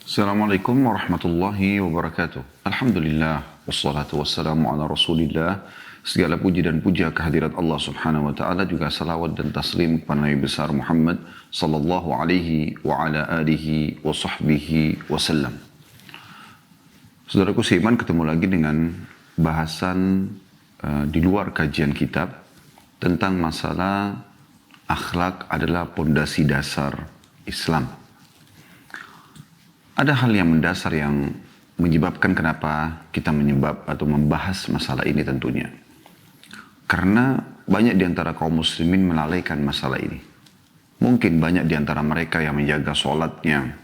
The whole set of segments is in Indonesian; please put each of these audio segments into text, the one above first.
Assalamualaikum warahmatullahi wabarakatuh. Alhamdulillah, wassalatu wassalamu ala rasulillah. Segala puji dan puja kehadirat Allah subhanahu wa ta'ala, juga salawat dan taslim kepada Nabi besar Muhammad sallallahu alaihi wa ala alihi wa sahbihi wasallam. Saudaraku seiman, ketemu lagi dengan bahasan di luar kajian kitab tentang masalah akhlak adalah pondasi dasar Islam. Ada hal yang mendasar yang menyebabkan kenapa kita membahas masalah ini tentunya. Karena banyak di antara kaum muslimin melalaikan masalah ini. Mungkin banyak di antara mereka yang menjaga sholatnya,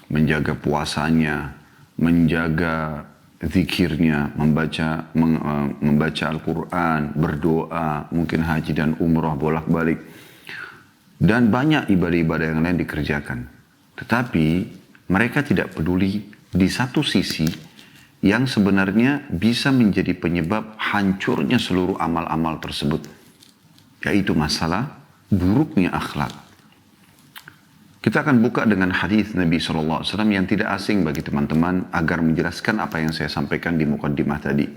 menjaga puasanya, menjaga zikirnya, membaca Al-Quran, berdoa, mungkin haji dan umrah bolak-balik. Dan banyak ibadah-ibadah yang lain dikerjakan. Tetapi mereka tidak peduli di satu sisi yang sebenarnya bisa menjadi penyebab hancurnya seluruh amal-amal tersebut. Yaitu masalah buruknya akhlak. Kita akan buka dengan hadis Nabi SAW yang tidak asing bagi teman-teman agar menjelaskan apa yang saya sampaikan di mukaddimah tadi.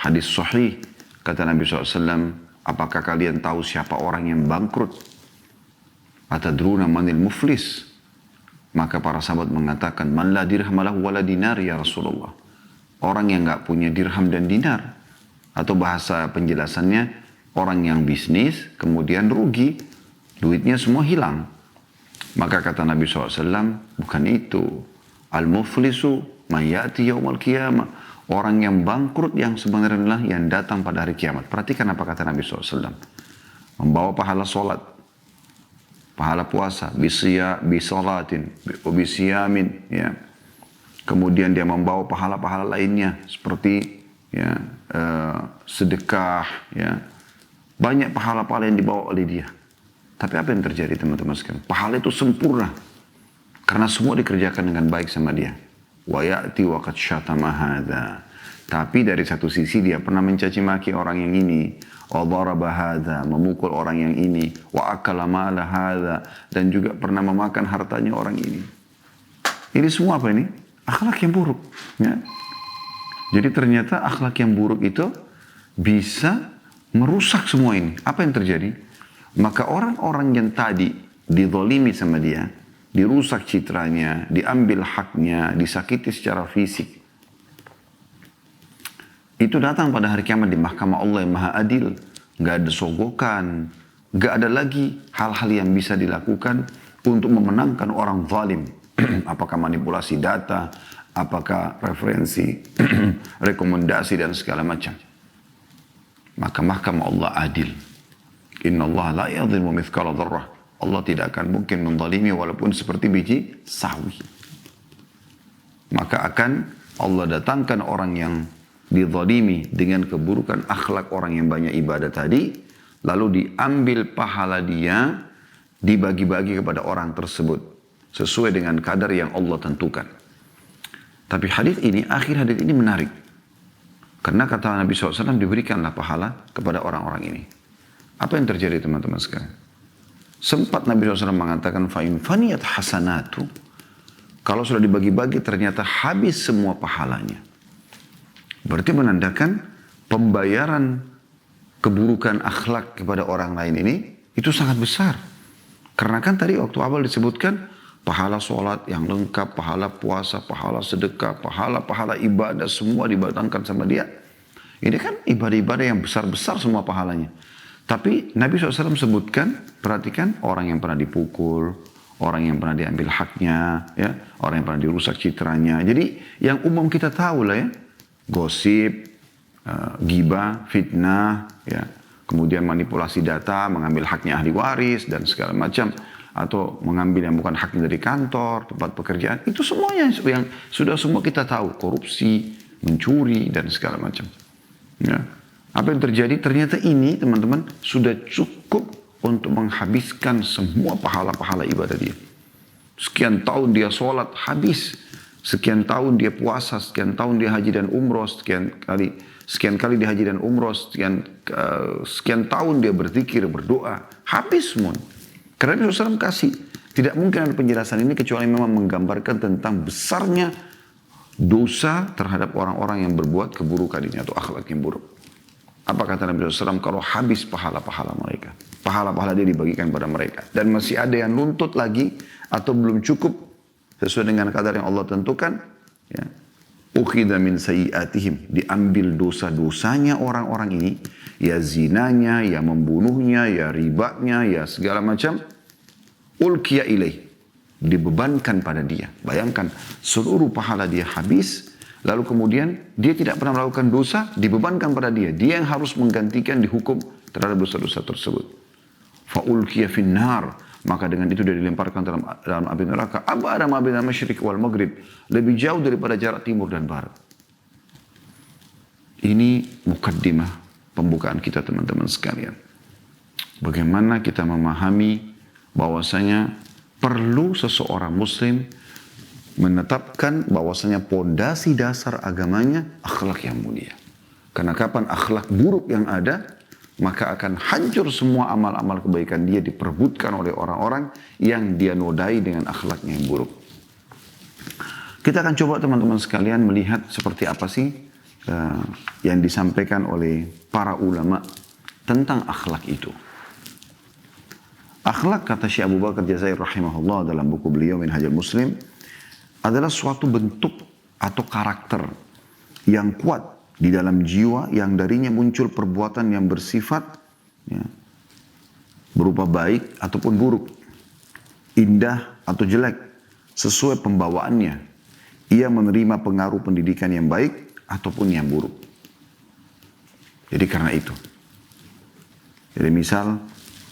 Hadis sahih, kata Nabi SAW, apakah kalian tahu siapa orang yang bangkrut? Atadruna manil muflis? Maka para sahabat mengatakan, man la dirham lahu wala dinar ya Rasulullah. Orang yang enggak punya dirham dan dinar. Atau bahasa penjelasannya, orang yang bisnis kemudian rugi. Duitnya semua hilang. Maka kata Nabi SAW, bukan itu. Al-muflisu man ya'ti yawmal qiyamah. Orang yang bangkrut yang sebenarnya yang datang pada hari kiamat. Perhatikan apa kata Nabi SAW. Membawa pahala solat, pahala puasa, bisolatin, bisiyamin, ya. Kemudian dia membawa pahala-pahala lainnya seperti ya, sedekah, ya. Banyak pahala-pahala yang dibawa oleh dia. Tapi apa yang terjadi teman-teman sekalian? Pahala itu sempurna karena semua dikerjakan dengan baik sama dia. Wa ya'ti wa qad syatama hadza. Tapi dari satu sisi dia pernah mencaci maki orang yang ini. Wa daraba hadza, memukul orang yang ini. Wa akala mala hadza, dan juga pernah memakan hartanya orang ini. Ini semua apa ini? Akhlak yang buruk. Ya. Jadi ternyata akhlak yang buruk itu bisa merusak semua ini. Apa yang terjadi? Maka orang-orang yang tadi dizalimi sama dia, dirusak citranya, diambil haknya, disakiti secara fisik, itu datang pada hari kiamat di mahkamah Allah yang maha adil. Gak ada sogokan. Gak ada lagi hal-hal yang bisa dilakukan untuk memenangkan orang zalim. Apakah manipulasi data, apakah referensi, rekomendasi dan segala macam. Maka mahkamah Allah adil. Inna Allah la yadhlimu mithqala dzarrah. Allah tidak akan mungkin menzalimi walaupun seperti biji sawi. Maka akan Allah datangkan orang yang dizalimi dengan keburukan akhlak orang yang banyak ibadah tadi, lalu diambil pahala dia, dibagi-bagi kepada orang tersebut sesuai dengan kadar yang Allah tentukan. Tapi akhir hadis ini menarik, karena kata Nabi SAW, diberikanlah pahala kepada orang-orang ini. Apa yang terjadi teman-teman sekalian? Sempat Nabi SAW mengatakan, fa'in faniyat hasanatu, kalau sudah dibagi-bagi ternyata habis semua pahalanya. Berarti menandakan pembayaran keburukan akhlak kepada orang lain ini itu sangat besar. Karena kan tadi waktu awal disebutkan pahala sholat yang lengkap, pahala puasa, pahala sedekah, pahala ibadah semua dibatangkan sama dia. Ini kan ibadah-ibadah yang besar-besar semua pahalanya. Tapi Nabi SAW sebutkan, perhatikan orang yang pernah dipukul, orang yang pernah diambil haknya, ya, orang yang pernah dirusak citranya. Jadi yang umum kita tahu lah ya. Gosip, ghibah, fitnah, ya. Kemudian manipulasi data, mengambil haknya ahli waris dan segala macam, atau mengambil yang bukan haknya dari kantor, tempat pekerjaan, itu semuanya yang sudah semua kita tahu, korupsi, mencuri dan segala macam. Ya. Apa yang terjadi? Ternyata ini teman-teman sudah cukup untuk menghabiskan semua pahala-pahala ibadah dia. Sekian tahun dia sholat, habis. Sekian tahun dia puasa, sekian tahun dia haji dan umroh, sekian kali dia haji dan umroh, sekian tahun dia berzikir, berdoa, habis semua. Karena Nabi SAW kasih Tidak mungkin ada penjelasan ini kecuali memang menggambarkan tentang besarnya dosa terhadap orang-orang yang berbuat keburukan ini atau akhlak yang buruk. Apa kata Nabi SAW? Kalau habis pahala-pahala mereka, pahala-pahala dia dibagikan pada mereka, dan masih ada yang nuntut lagi atau belum cukup sesuai dengan kadar yang Allah tentukan, ya, ukhidha min sayyi'atihim, diambil dosa-dosanya orang-orang ini, ya zinanya, ya membunuhnya, ya ribanya, ya segala macam, ulkiya ilaih, dibebankan pada dia. Bayangkan, seluruh pahala dia habis, lalu kemudian dia tidak pernah melakukan dosa, dibebankan pada dia. Dia yang harus menggantikan, dihukum terhadap dosa-dosa tersebut. Fa'ulkiya finnar, maka dengan itu dia dilemparkan dalam api neraka. Abada ma bainal masyriq wal maghrib, lebih jauh daripada jarak timur dan barat. Ini mukaddimah pembukaan kita, teman-teman sekalian. Bagaimana kita memahami bahwasanya perlu seseorang muslim menetapkan bahwasanya pondasi dasar agamanya akhlak yang mulia. Karena kapan akhlak buruk yang ada, maka akan hancur semua amal-amal kebaikan dia, diperebutkan oleh orang-orang yang dia nodai dengan akhlaknya yang buruk. Kita akan coba teman-teman sekalian melihat seperti apa sih yang disampaikan oleh para ulama tentang akhlak itu. Akhlak, kata Syekh Abu Bakar Jazair rahimahullah dalam buku beliau Minhajul Muslim, adalah suatu bentuk atau karakter yang kuat di dalam jiwa, yang darinya muncul perbuatan yang bersifat, ya, berupa baik ataupun buruk, indah atau jelek, sesuai pembawaannya. Ia menerima pengaruh pendidikan yang baik ataupun yang buruk. Jadi karena itu, jadi misal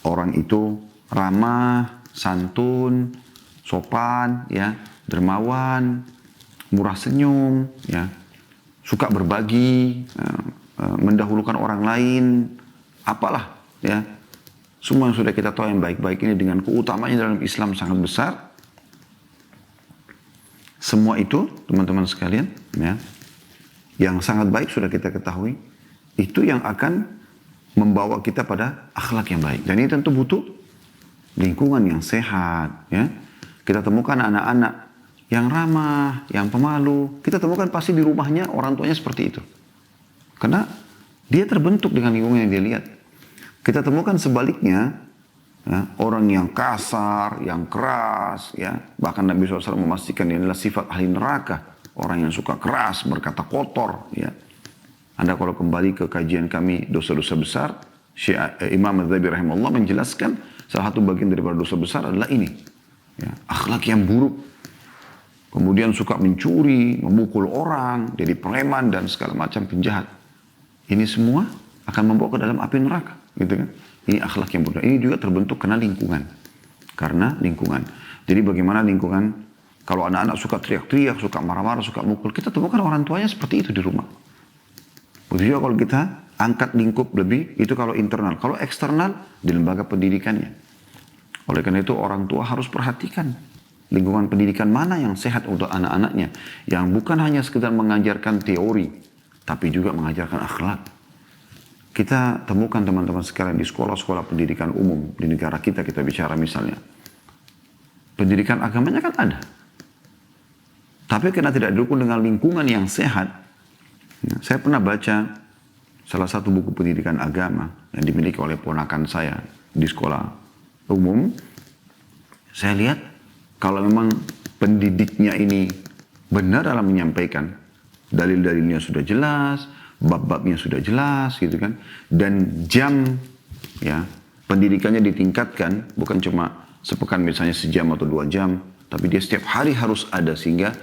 orang itu ramah, santun, sopan, ya, dermawan, murah senyum, ya, suka berbagi, mendahulukan orang lain, apalah, ya, semua yang sudah kita tahu yang baik-baik ini dengan keutamanya dalam Islam sangat besar. Semua itu, teman-teman sekalian, ya, yang sangat baik sudah kita ketahui, itu yang akan membawa kita pada akhlak yang baik. Dan ini tentu butuh lingkungan yang sehat, ya. Kita temukan anak-anak yang ramah, yang pemalu. Kita temukan pasti di rumahnya orang tuanya seperti itu. Karena dia terbentuk dengan lingkungan yang dia lihat. Kita temukan sebaliknya, ya, orang yang kasar, yang keras, ya. Bahkan Nabi SAW memastikan ini adalah sifat ahli neraka. Orang yang suka keras, berkata kotor, ya. Anda kalau kembali ke kajian kami dosa-dosa besar, Imam Az-Zahabi rahimahullah menjelaskan salah satu bagian daripada dosa besar adalah ini, ya, akhlak yang buruk. Kemudian suka mencuri, memukul orang, jadi preman dan segala macam penjahat. Ini semua akan membawa ke dalam api neraka, gitu kan? Ini akhlak yang buruk. Ini juga terbentuk karena lingkungan. Karena lingkungan. Jadi bagaimana lingkungan, kalau anak-anak suka teriak-teriak, suka marah-marah, suka mukul, kita temukan orang tuanya seperti itu di rumah. Begitu juga kalau kita angkat lingkup lebih, itu kalau internal. Kalau eksternal, di lembaga pendidikannya. Oleh karena itu orang tua harus perhatikan lingkungan pendidikan mana yang sehat untuk anak-anaknya. Yang bukan hanya sekedar mengajarkan teori, tapi juga mengajarkan akhlak. Kita temukan teman-teman sekalian di sekolah-sekolah pendidikan umum di negara kita bicara misalnya. Pendidikan agamanya kan ada. Tapi karena tidak didukung dengan lingkungan yang sehat. Ya, saya pernah baca salah satu buku pendidikan agama yang dimiliki oleh ponakan saya di sekolah umum. Saya lihat kalau memang pendidiknya ini benar dalam menyampaikan, dalil-dalilnya sudah jelas, bab-babnya sudah jelas gitu kan, dan jam, ya, pendidikannya ditingkatkan, bukan cuma sepekan misalnya sejam atau 2 jam, tapi dia setiap hari harus ada sehingga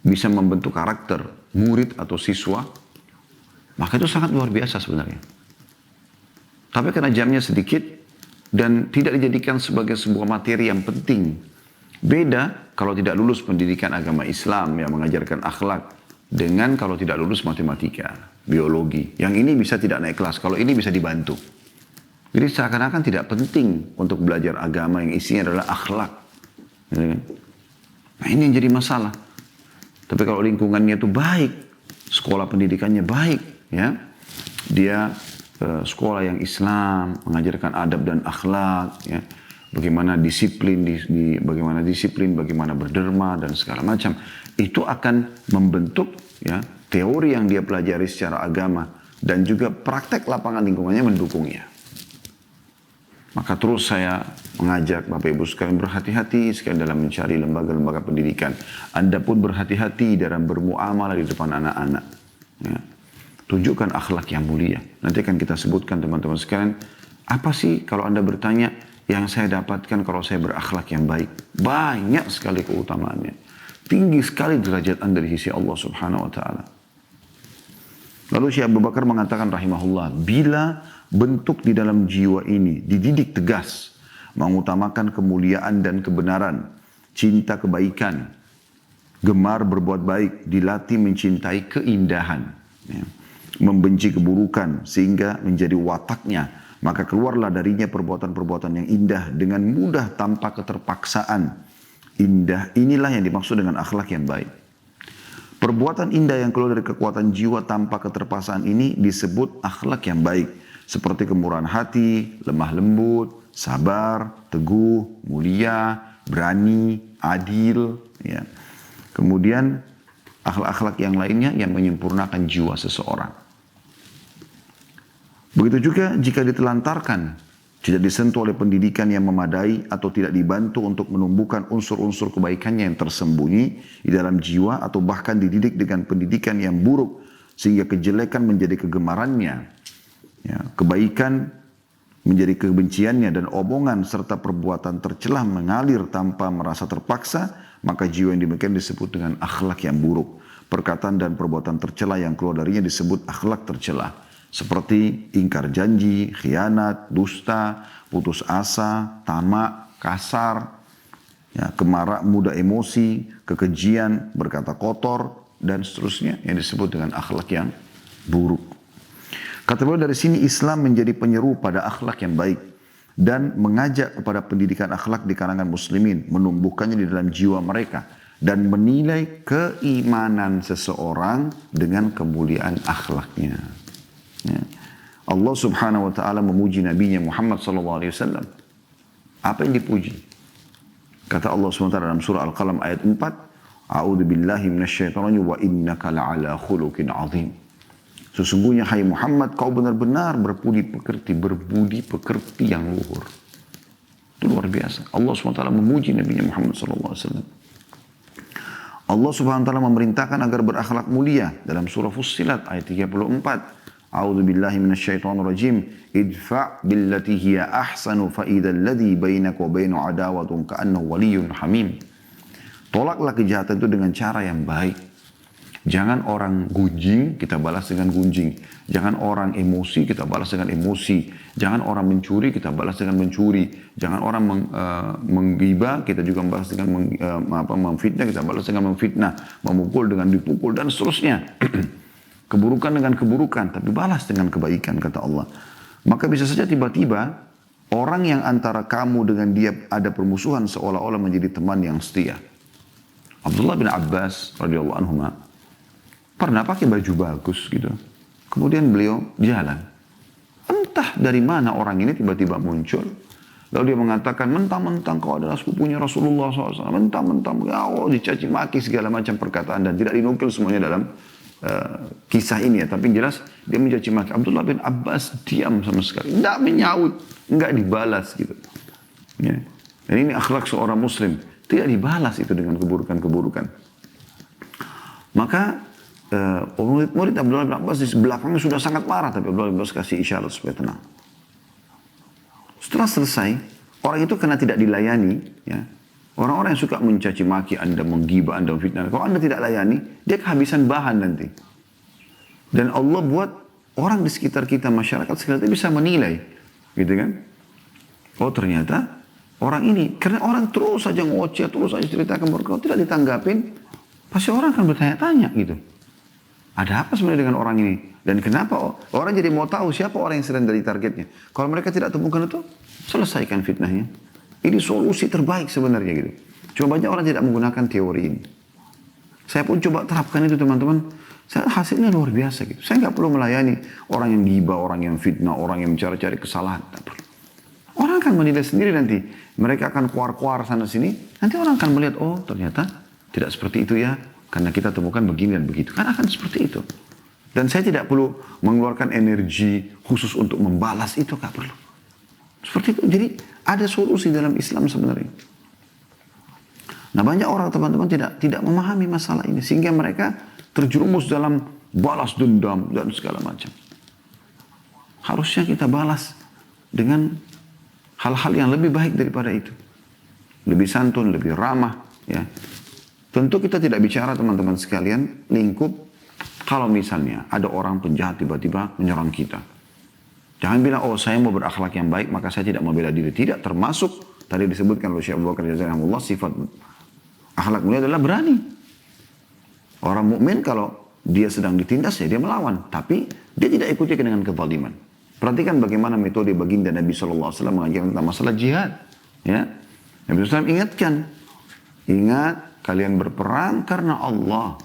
bisa membentuk karakter murid atau siswa, maka itu sangat luar biasa sebenarnya. Tapi karena jamnya sedikit dan tidak dijadikan sebagai sebuah materi yang penting. Beda kalau tidak lulus pendidikan agama Islam yang mengajarkan akhlak dengan kalau tidak lulus matematika, biologi. Yang ini bisa tidak naik kelas, kalau ini bisa dibantu. Jadi seakan-akan tidak penting untuk belajar agama yang isinya adalah akhlak. Nah ini yang jadi masalah. Tapi kalau lingkungannya itu baik, sekolah pendidikannya baik, ya, dia sekolah yang Islam, mengajarkan adab dan akhlak, ya, bagaimana disiplin, bagaimana berderma dan segala macam. Itu akan membentuk ya teori yang dia pelajari secara agama dan juga praktek lapangan lingkungannya mendukungnya. Maka terus saya mengajak Bapak Ibu sekalian berhati-hati sekalian dalam mencari lembaga-lembaga pendidikan. Anda pun berhati-hati dalam bermuamalah di depan anak-anak. Ya. Tunjukkan akhlak yang mulia. Nanti akan kita sebutkan teman-teman sekalian. Apa sih kalau Anda bertanya yang saya dapatkan kalau saya berakhlak yang baik? Banyak sekali keutamaannya. Tinggi sekali derajat Anda di sisi Allah Subhanahu wa Ta'ala. Lalu Syekh Abu Bakar mengatakan rahimahullah, bila bentuk di dalam jiwa ini dididik tegas, mengutamakan kemuliaan dan kebenaran, cinta kebaikan, gemar berbuat baik, dilatih mencintai keindahan, ya, membenci keburukan sehingga menjadi wataknya, maka keluarlah darinya perbuatan-perbuatan yang indah dengan mudah tanpa keterpaksaan. Indah inilah yang dimaksud dengan akhlak yang baik. Perbuatan indah yang keluar dari kekuatan jiwa tanpa keterpaksaan ini disebut akhlak yang baik. Seperti kemurahan hati, lemah lembut, sabar, teguh, mulia, berani, adil. Ya. Kemudian akhlak-akhlak yang lainnya yang menyempurnakan jiwa seseorang. Begitu juga jika ditelantarkan, tidak disentuh oleh pendidikan yang memadai atau tidak dibantu untuk menumbuhkan unsur-unsur kebaikannya yang tersembunyi di dalam jiwa atau bahkan dididik dengan pendidikan yang buruk sehingga kejelekan menjadi kegemarannya, ya, kebaikan menjadi kebenciannya dan omongan serta perbuatan tercelah mengalir tanpa merasa terpaksa, maka jiwa yang demikian disebut dengan akhlak yang buruk. Perkataan dan perbuatan tercela yang keluar darinya disebut akhlak tercela. Seperti ingkar janji, khianat, dusta, putus asa, tamak, kasar, ya, kemarah, mudah emosi, kekejian, berkata kotor, dan seterusnya yang disebut dengan akhlak yang buruk. Kata beliau dari sini Islam menjadi penyeru pada akhlak yang baik dan mengajak kepada pendidikan akhlak di kalangan muslimin, menumbuhkannya di dalam jiwa mereka dan menilai keimanan seseorang dengan kemuliaan akhlaknya. Ya. Allah Subhanahu wa Ta'ala memuji Nabi-Nya Muhammad sallallahu alaihi wasallam. Apa yang dipuji? Kata Allah Subhanahu wa Ta'ala dalam surah Al-Qalam ayat 4, A'udzu billahi minasyaitonir rajim wa innaka la'ala khuluqin 'azim. Sesungguhnya hai Muhammad kau benar-benar berbudi pekerti yang luhur. Itu luar biasa. Allah Subhanahu wa Ta'ala memuji Nabi-Nya Muhammad sallallahu alaihi wasallam. Allah Subhanahu wa Ta'ala memerintahkan agar berakhlak mulia dalam surah Fussilat ayat 34. A'udzu billahi minasyaitonir rajim. Idfa' billati hiya ahsanu fa idzal ladzi bainaka wa bainahu adawatun ka'annahu waliyyun hamim. Tolaklah kejahatan itu dengan cara yang baik. Jangan orang gunjing, kita balas dengan gunjing. Jangan orang emosi, kita balas dengan emosi. Jangan orang mencuri, kita balas dengan mencuri. Jangan orang menggibah, kita juga balas dengan memfitnah, kita balas dengan memfitnah. Memukul dengan dipukul, dan seterusnya. Keburukan dengan keburukan, tapi balas dengan kebaikan, kata Allah. Maka bisa saja tiba-tiba, orang yang antara kamu dengan dia ada permusuhan seolah-olah menjadi teman yang setia. Abdullah bin Abbas radhiyallahu anhu pernah pakai baju bagus gitu. Kemudian beliau jalan. Entah dari mana orang ini tiba-tiba muncul. Lalu dia mengatakan, mentang-mentang kau adalah sepupunya Rasulullah SAW. Mentang-mentang, ya Allah, dicaci maki segala macam perkataan. Dan tidak dinukil semuanya dalam kisah ini ya. Tapi jelas dia mencaci maki. Abdullah bin Abbas diam sama sekali. Tidak menyaut. Enggak dibalas gitu. Ya. Dan ini akhlak seorang muslim. Tidak dibalas itu dengan keburukan-keburukan. Maka murid Abdullah bin Abbas di belakangnya sudah sangat marah, tapi Abdullah bin Abbas kasih isyarat supaya tenang. Setelah selesai, orang itu karena tidak dilayani, ya, orang-orang yang suka mencaci maki Anda, menggibah Anda, memfitnah, kalau Anda tidak layani, dia kehabisan bahan nanti. Dan Allah buat orang di sekitar kita, masyarakat sekitar kita bisa menilai, gitu kan? Oh ternyata orang ini, karena orang terus saja ngoceh, terus saja ceritakan berkata, tidak ditanggapin, pasti orang akan bertanya-tanya gitu. Ada apa sebenarnya dengan orang ini? Dan kenapa orang jadi mau tahu siapa orang yang sedang dari targetnya? Kalau mereka tidak temukan itu, selesaikan fitnahnya. Ini solusi terbaik sebenarnya gitu. Cuma banyak orang tidak menggunakan teori ini. Saya pun coba terapkan itu teman-teman. Hasilnya luar biasa gitu. Saya nggak perlu melayani orang yang gibah, orang yang fitnah, orang yang mencari-cari kesalahan. Tak perlu. Orang Orang akan menilai sendiri nanti. Mereka akan kuar-kuar sana sini. Nanti orang akan melihat, oh ternyata tidak seperti itu ya. Karena kita temukan begini dan begitu. Kan akan seperti itu. Dan saya tidak perlu mengeluarkan energi khusus untuk membalas itu. Gak perlu. Seperti itu. Jadi ada solusi dalam Islam sebenarnya. Nah banyak orang teman-teman tidak memahami masalah ini. Sehingga mereka terjerumus dalam balas dendam dan segala macam. Harusnya kita balas dengan hal-hal yang lebih baik daripada itu. Lebih santun, lebih ramah. Ya. Tentu kita tidak bicara teman-teman sekalian lingkup kalau misalnya ada orang penjahat tiba-tiba menyerang kita. Jangan bilang, oh saya mau berakhlak yang baik maka saya tidak mau bela diri. Tidak, termasuk tadi disebutkan oleh Syekh Abu Bakar Jazayahullah sifat akhlak mulia adalah berani. Orang mukmin kalau dia sedang ditindas ya dia melawan. Tapi dia tidak ikuti dengan kezaliman. Perhatikan bagaimana metode baginda Nabi SAW mengajarkan tentang masalah jihad. Ya. Nabi SAW ingatkan. Ingat kalian berperang karena Allah.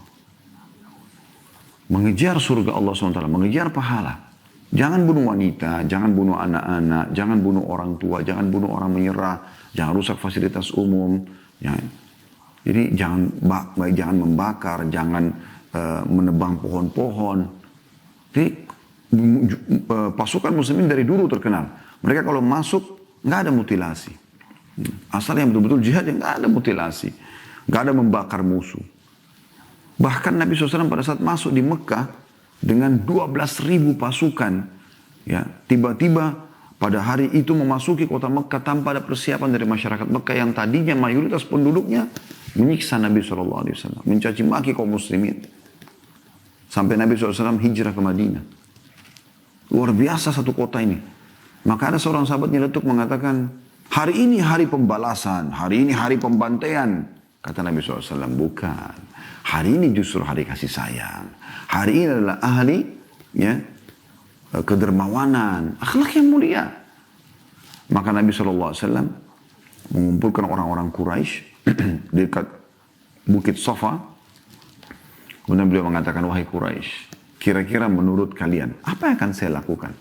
Mengejar surga Allah SWT. Mengejar pahala. Jangan bunuh wanita. Jangan bunuh anak-anak. Jangan bunuh orang tua. Jangan bunuh orang menyerah. Jangan rusak fasilitas umum. Jadi jangan membakar. Jangan menebang pohon-pohon. Jadi pasukan muslimin dari dulu terkenal. Mereka kalau masuk, nggak ada mutilasi. Asal yang betul-betul jihad, yang nggak ada mutilasi. Nggak ada membakar musuh. Bahkan Nabi SAW pada saat masuk di Mekah, dengan 12.000 pasukan, ya tiba-tiba pada hari itu memasuki kota Mekah tanpa ada persiapan dari masyarakat Mekah yang tadinya mayoritas penduduknya menyiksa Nabi SAW, mencaci maki kaum muslimin. Sampai Nabi SAW hijrah ke Madinah. Luar biasa satu kota ini. Maka ada seorang sahabat nyeletuk mengatakan, hari ini hari pembalasan, hari ini hari pembantaian. Kata Nabi SAW, bukan. Hari ini justru hari kasih sayang. Hari ini adalah ahli ya, kedermawanan, akhlak yang mulia. Maka Nabi SAW mengumpulkan orang-orang Quraisy dekat Bukit Safa. Kemudian beliau mengatakan, wahai Quraisy, kira-kira menurut kalian, apa yang akan saya lakukan?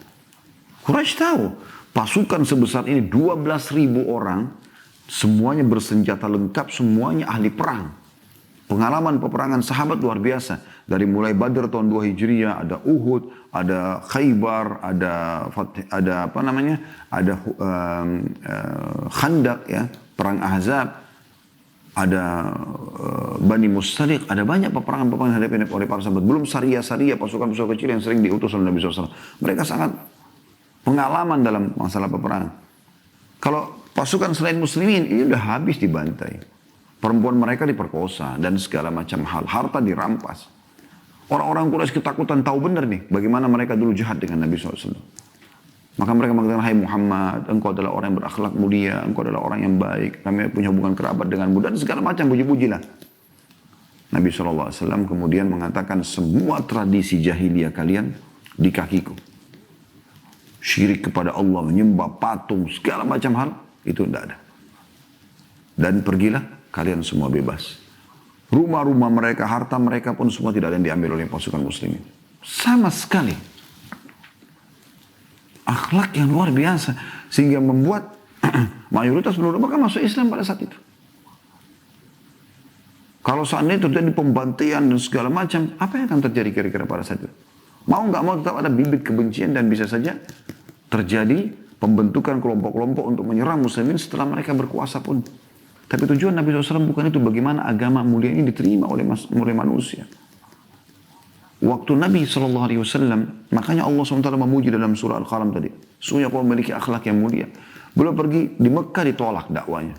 Quraisy tahu, pasukan sebesar ini 12.000 orang, semuanya bersenjata lengkap, semuanya ahli perang. Pengalaman peperangan sahabat luar biasa. Dari mulai Badr tahun 2 Hijriah, ada Uhud, ada Khaybar, ada Khandaq, ya, perang Ahzab. Ada Bani Mustaliq, ada banyak peperangan-peperangan yang dihadapi oleh para sahabat. Belum Sariyah-Sariyah, pasukan-pasukan kecil yang sering diutus oleh Nabi SAW. Mereka sangat pengalaman dalam masalah peperangan. Kalau pasukan selain muslimin, ini udah habis dibantai. Perempuan mereka diperkosa dan segala macam hal. Harta dirampas. Orang-orang Quraisy ketakutan, tahu benar nih bagaimana mereka dulu jahat dengan Nabi SAW. Maka mereka mengatakan, hai Muhammad, engkau adalah orang yang berakhlak mulia, engkau adalah orang yang baik, kami punya hubungan kerabat denganmu, dan segala macam puji-pujilah. Nabi SAW kemudian mengatakan, semua tradisi jahiliyah kalian di kakiku. Syirik kepada Allah, menyembah patung, segala macam hal, itu tidak ada. Dan pergilah, kalian semua bebas. Rumah-rumah mereka, harta mereka pun semua tidak ada yang diambil oleh pasukan muslimin. Sama sekali. Akhlak yang luar biasa. Sehingga membuat mayoritas penduduk Mekah masuk Islam pada saat itu. Kalau seandainya terjadi pembantaian dan segala macam, apa yang akan terjadi kira-kira pada saat itu? Mau nggak mau tetap ada bibit kebencian dan bisa saja terjadi pembentukan kelompok-kelompok untuk menyerang muslimin setelah mereka berkuasa pun. Tapi tujuan Nabi SAW bukan itu, bagaimana agama mulia ini diterima oleh manusia. Waktu Nabi SAW, makanya Allah SWT memuji dalam surah Al-Qalam tadi. Sungguh kau memiliki akhlak yang mulia. Beliau pergi di Mekah ditolak dakwanya.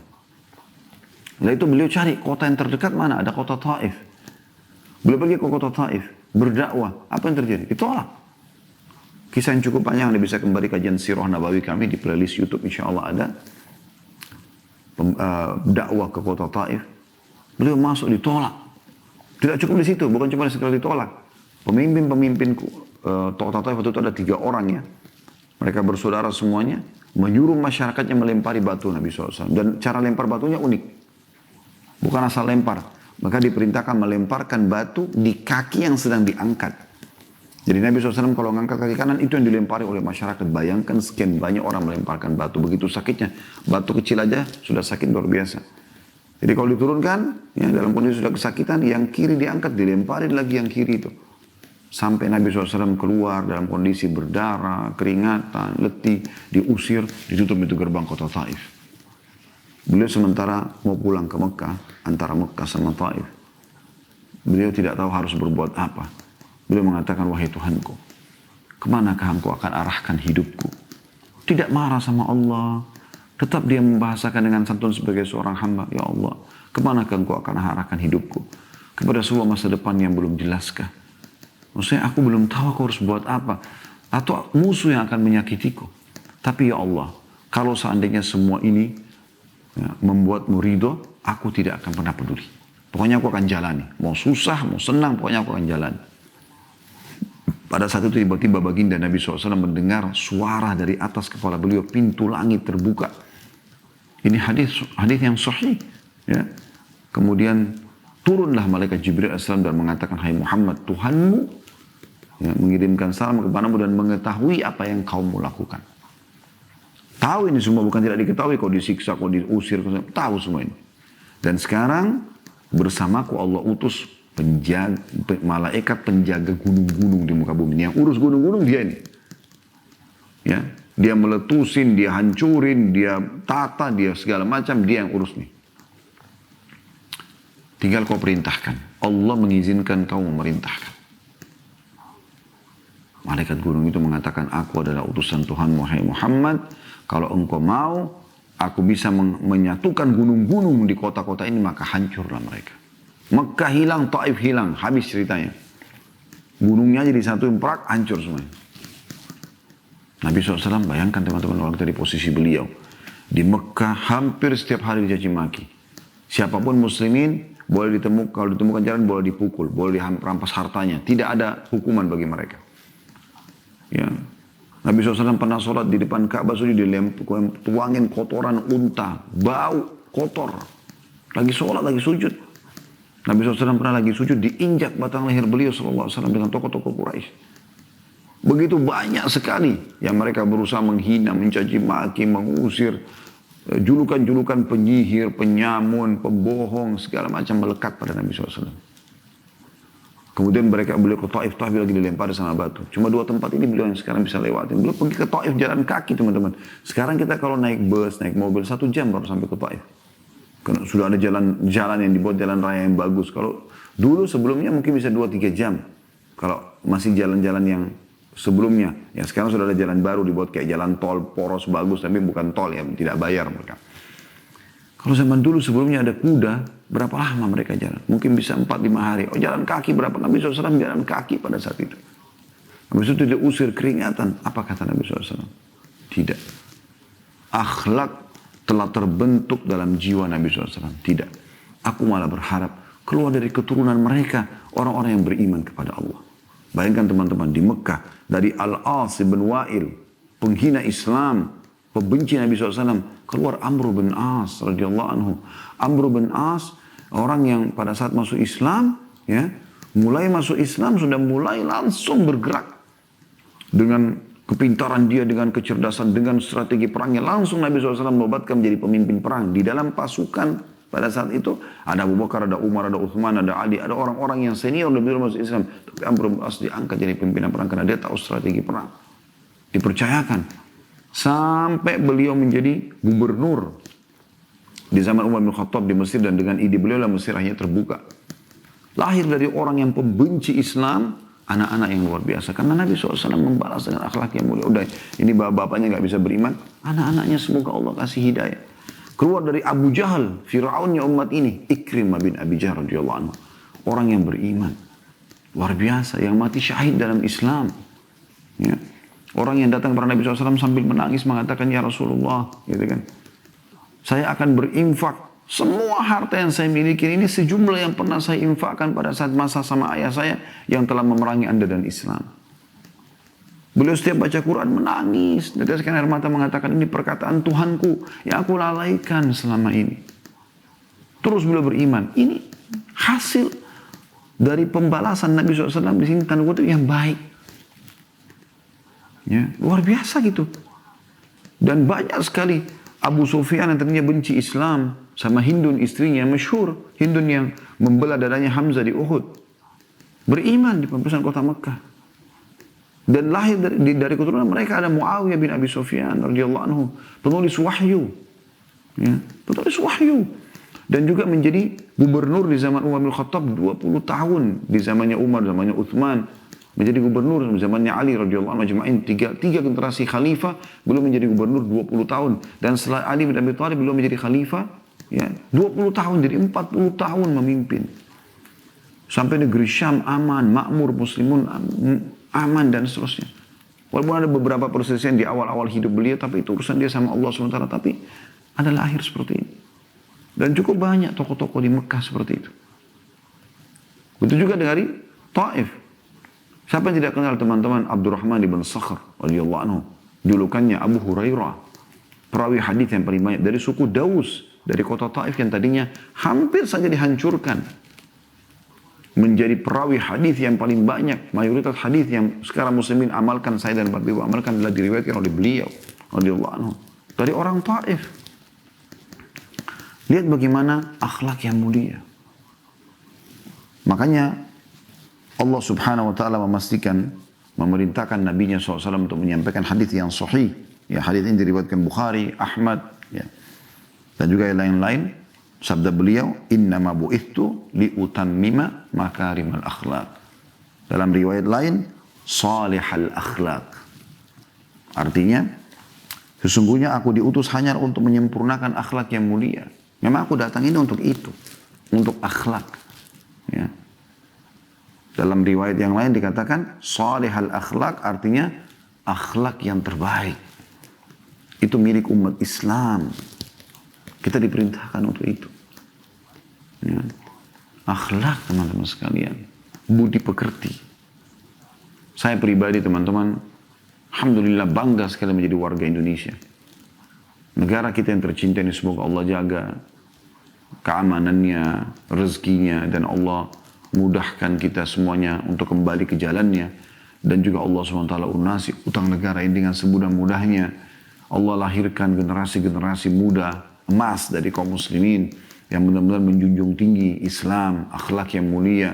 Lalu itu beliau cari kota yang terdekat mana, ada kota Taif. Beliau pergi ke kota Taif, berdakwah. Apa yang terjadi? Ditolak. Kisah yang cukup panjang, Anda bisa kembali kajian Sirah Nabawi kami di playlist YouTube, insya Allah ada. Dakwah ke kota Taif. Beliau masuk ditolak. Tidak cukup di situ, bukan cuma sekedar ditolak. Pemimpin-pemimpin kota Taif itu ada 3 orang ya. Mereka bersaudara semuanya, menyuruh masyarakatnya melempari batu Nabi SAW. Dan cara lempar batunya unik. Bukan asal lempar. Maka diperintahkan melemparkan batu di kaki yang sedang diangkat. Jadi Nabi SAW kalau ngangkat kaki kanan itu yang dilempari oleh masyarakat. Bayangkan sekian banyak orang melemparkan batu. Begitu sakitnya. Batu kecil aja sudah sakit luar biasa. Jadi kalau diturunkan, ya, dalam kondisi sudah kesakitan, yang kiri diangkat, dilempari lagi yang kiri itu. Sampai Nabi SAW keluar dalam kondisi berdarah, keringatan, letih, diusir, ditutup itu gerbang kota Taif. Beliau sementara mau pulang ke Mekah, antara Mekah sama Taif. Beliau tidak tahu harus berbuat apa. Beliau mengatakan, wahai Tuhanku, kemanakah engkau akan arahkan hidupku? Tidak marah sama Allah. Tetap dia membahasakan dengan santun sebagai seorang hamba. Ya Allah, kemanakah engkau akan arahkan hidupku? Kepada sebuah masa depan yang belum jelaskah? Maksudnya aku belum tahu aku harus buat apa. Atau musuh yang akan menyakitiku. Tapi ya Allah, kalau seandainya semua ini ya, membuatmu ridho, aku tidak akan pernah peduli. Pokoknya aku akan jalani. Mau susah, mau senang, pokoknya aku akan jalani. Pada saat itu tiba-tiba baginda Nabi SAW mendengar suara dari atas kepala beliau, pintu langit terbuka. Ini hadis yang sahih. Ya. Kemudian turunlah malaikat Jibril AS dan mengatakan, hai Muhammad, Tuhanmu ya, mengirimkan salam kepadamu dan mengetahui apa yang kau mau lakukan. Tahu ini semua, bukan tidak diketahui, kau disiksa, kau diusir, tahu semua ini. Dan sekarang bersamaku Allah utus malaikat penjaga gunung-gunung di muka bumi. Yang urus gunung-gunung dia ini. Ya, dia meletusin, dia hancurin, dia tata, dia segala macam, dia yang urus nih. Tinggal kau perintahkan. Allah mengizinkan kau memerintahkan. Malaikat gunung itu mengatakan, aku adalah utusan Tuhan wahai Muhammad. Kalau engkau mau, aku bisa menyatukan gunung-gunung di kota-kota ini, maka hancurlah mereka. Mekah hilang, Taif hilang, habis ceritanya. Gunungnya jadi satu prak, hancur semuanya. Nabi SAW, bayangkan teman-teman orang dari posisi beliau. Di Mekah hampir setiap hari dicaci maki. Siapapun muslimin, boleh ditemukan, kalau ditemukan jalan boleh dipukul, boleh dirampas hartanya. Tidak ada hukuman bagi mereka. Ya. Nabi SAW pernah sholat di depan Ka'bah, tuangin kotoran unta, bau kotor. Lagi sholat, lagi sujud. Nabi SAW pernah lagi sujud, diinjak batang leher beliau SAW dengan tokoh-tokoh Quraisy. Begitu banyak sekali yang mereka berusaha menghina, mencaci maki, mengusir. Julukan-julukan penyihir, penyamun, pembohong, segala macam melekat pada Nabi SAW. Kemudian beliau ke Taif lagi dilempar sama batu. Cuma 2 tempat ini beliau yang sekarang bisa lewatin. Beliau pergi ke Taif jalan kaki teman-teman. Sekarang kita kalau naik bus, naik mobil, 1 jam baru sampai ke Taif. Karena sudah ada jalan yang dibuat jalan raya yang bagus. Kalau dulu sebelumnya mungkin bisa 2-3 jam. Kalau masih jalan-jalan yang sebelumnya. Ya sekarang sudah ada jalan baru dibuat kayak jalan tol, poros bagus. Tapi bukan tol ya, tidak bayar mereka. Kalau zaman dulu sebelumnya ada kuda, berapa lama mereka jalan? Mungkin bisa 4-5 hari. Oh jalan kaki berapa? Nabi SAW jalan kaki pada saat itu. Habis itu dia usir keringatan. Apa kata Nabi SAW? Tidak. Akhlak telah terbentuk dalam jiwa Nabi SAW. Tidak. Aku malah berharap keluar dari keturunan mereka orang-orang yang beriman kepada Allah. Bayangkan teman-teman di Mekah dari Al-As bin Wa'il, penghina Islam, pembenci Nabi SAW, keluar Amr bin As radhiyallahu anhu. Amr bin As orang yang pada saat masuk Islam, ya, mulai masuk Islam sudah mulai langsung bergerak dengan kepintaran dia, dengan kecerdasan, dengan strategi perangnya. Langsung Nabi SAW menobatkan menjadi pemimpin perang. Di dalam pasukan pada saat itu, ada Abu Bakar, ada Umar, ada Uthman, ada Ali, ada orang-orang yang senior lebih dulu masuk Islam. Tapi Amr bin As diangkat jadi pimpinan perang karena dia tahu strategi perang. Dipercayakan. Sampai beliau menjadi gubernur di zaman Umar bin Khattab di Mesir, dan dengan ide beliau lah Mesir akhirnya terbuka. Lahir dari orang yang pembenci Islam, anak-anak yang luar biasa. Karena Nabi SAW membalas dengan akhlak yang mulia. Udah, ini bapaknya gak bisa beriman. Anak-anaknya semoga Allah kasih hidayah. Keluar dari Abu Jahal, Fir'aunnya umat ini. Ikrimah bin Abi Jahal radhiyallahu anhu. Orang yang beriman. Luar biasa. Yang mati syahid dalam Islam. Ya. Orang yang datang kepada Nabi SAW sambil menangis mengatakan, ya Rasulullah. Gitu kan. Saya akan berinfak. Semua harta yang saya miliki ini sejumlah yang pernah saya infakkan pada saat masa sama ayah saya yang telah memerangi Anda dan Islam. Beliau setiap baca Quran menangis. Teteskan air mata mengatakan, ini perkataan Tuhanku yang aku lalaikan selama ini. Terus beliau beriman. Ini hasil dari pembalasan Nabi SAW di sini, tanda kutip yang baik. Ya, luar biasa gitu. Dan banyak sekali Abu Sufyan yang tadinya benci Islam sama Hindun istrinya yang masyhur, Hindun yang membelah dadanya Hamzah di Uhud, beriman di pembebasan kota Mekah. Dan lahir dari keturunan mereka ada Muawiyah bin Abi Sufyan radhiyallahu anhu, penulis wahyu. Ya, penulis wahyu. Dan juga menjadi gubernur di zaman Umar bin Khattab 20 tahun. Di zamannya Umar, zamannya Uthman. Menjadi gubernur di zamannya Ali radhiyallahu anhu ajma'in. Tiga generasi khalifah belum menjadi gubernur 20 tahun. Dan setelah Ali bin Abi Thalib belum menjadi khalifah, ya, 20 tahun, jadi 40 tahun memimpin. Sampai negeri Syam aman, makmur, muslimun aman dan seterusnya. Walaupun ada beberapa perselisihan di awal-awal hidup beliau, tapi itu urusan dia sama Allah SWT. Tapi ada lahir seperti ini. Dan cukup banyak tokoh-tokoh di Mekah seperti itu. Begitu juga dari Taif. Siapa yang tidak kenal teman-teman Abdurrahman ibn Sakhr radhiyallahu anhu. Julukannya Abu Hurairah. Perawi hadis yang paling banyak dari suku Daus, dari kota Taif yang tadinya hampir saja dihancurkan. Menjadi perawi hadis yang paling banyak. Mayoritas hadis yang sekarang muslimin amalkan, saya dan Bapak Ibu amalkan adalah diriwayatkan oleh beliau radhiyallahu anhu. Dari orang Taif. Lihat bagaimana akhlak yang mulia. Makanya Allah Subhanahu wa taala memastikan, memerintahkan nabinya SAW untuk menyampaikan hadis yang sahih. Ya, hadis ini diriwayatkan Bukhari, Ahmad, ya. Dan juga yang lain-lain. Sabda beliau, innama bu'ithtu liutammima makarimal akhlak. Dalam riwayat lain, salihal akhlak. Artinya, sesungguhnya aku diutus hanya untuk menyempurnakan akhlak yang mulia. Memang aku datang ini untuk itu, untuk akhlak. Ya. Dalam riwayat yang lain dikatakan, salihal akhlak artinya akhlak yang terbaik. Itu milik umat Islam. Kita diperintahkan untuk itu. Ya. Akhlak teman-teman sekalian. Budi pekerti. Saya pribadi teman-teman, alhamdulillah bangga sekali menjadi warga Indonesia. Negara kita yang tercinta ini semoga Allah jaga keamanannya, rezekinya, dan Allah mudahkan kita semuanya untuk kembali ke jalannya. Dan juga Allah SWT lunasi utang negara ini dengan semudah-mudahnya. Allah lahirkan generasi-generasi muda emas dari kaum muslimin yang benar-benar menjunjung tinggi Islam, akhlak yang mulia.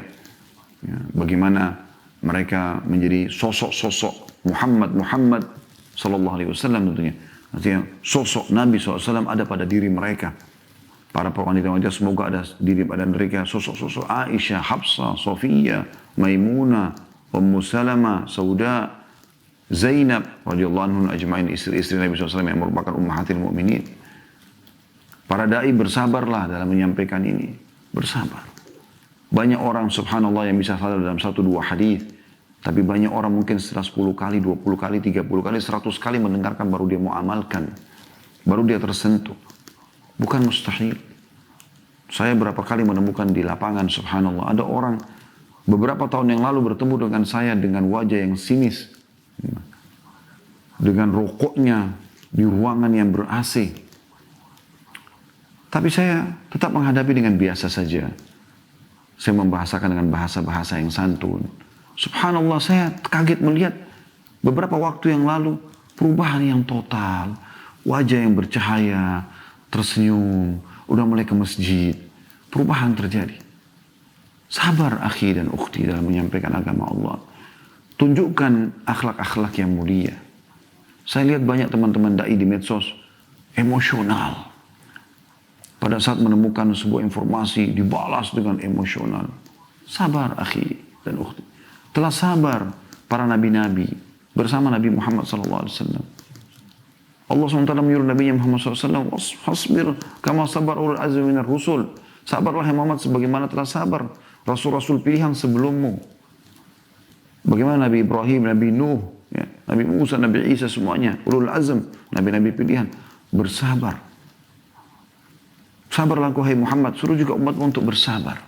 Ya, bagaimana mereka menjadi sosok-sosok Muhammad sallallahu alaihi wasallam tentunya. Artinya sosok Nabi SAW ada pada diri mereka. Para wanita-wanita semoga ada diri pada mereka sosok-sosok Aisyah, Hafsah, Sofiyah, Maimunah, Ummu Salamah, Sauda, Zainab radhiyallahu anhum ajma'in, istri-istri Nabi SAW yang merupakan ummahatil mu'minin. Para da'i bersabarlah dalam menyampaikan ini. Bersabar. Banyak orang subhanallah yang bisa sadar dalam 1-2 hadis. Tapi banyak orang mungkin setelah 10 kali, 20 kali, 30 kali, 100 kali mendengarkan baru dia mau amalkan. Baru dia tersentuh. Bukan mustahil. Saya berapa kali menemukan di lapangan subhanallah. Ada orang beberapa tahun yang lalu bertemu dengan saya dengan wajah yang sinis. Dengan rokoknya di ruangan yang ber-AC. Tapi saya tetap menghadapi dengan biasa saja. Saya membahasakan dengan bahasa-bahasa yang santun. Subhanallah, saya kaget melihat beberapa waktu yang lalu perubahan yang total. Wajah yang bercahaya, tersenyum, udah mulai ke masjid. Perubahan terjadi. Sabar akhi dan ukhti dalam menyampaikan agama Allah. Tunjukkan akhlak-akhlak yang mulia. Saya lihat banyak teman-teman da'i di medsos emosional. Pada saat menemukan sebuah informasi dibalas dengan emosional. Sabar akhi dan ukhti. Telah sabar para nabi-nabi bersama Nabi Muhammad SAW. Allah SWT menyuruh Nabi Muhammad SAW, "Hasbir kama sabar ulul azmi minar rusul." Sabarlah Muhammad sebagaimana telah sabar rasul-rasul pilihan sebelummu. Bagaimana Nabi Ibrahim, Nabi Nuh, ya, Nabi Musa, Nabi Isa semuanya ulul azm, nabi-nabi pilihan bersabar. Sabarlah hai Muhammad, suruh juga umatmu untuk bersabar.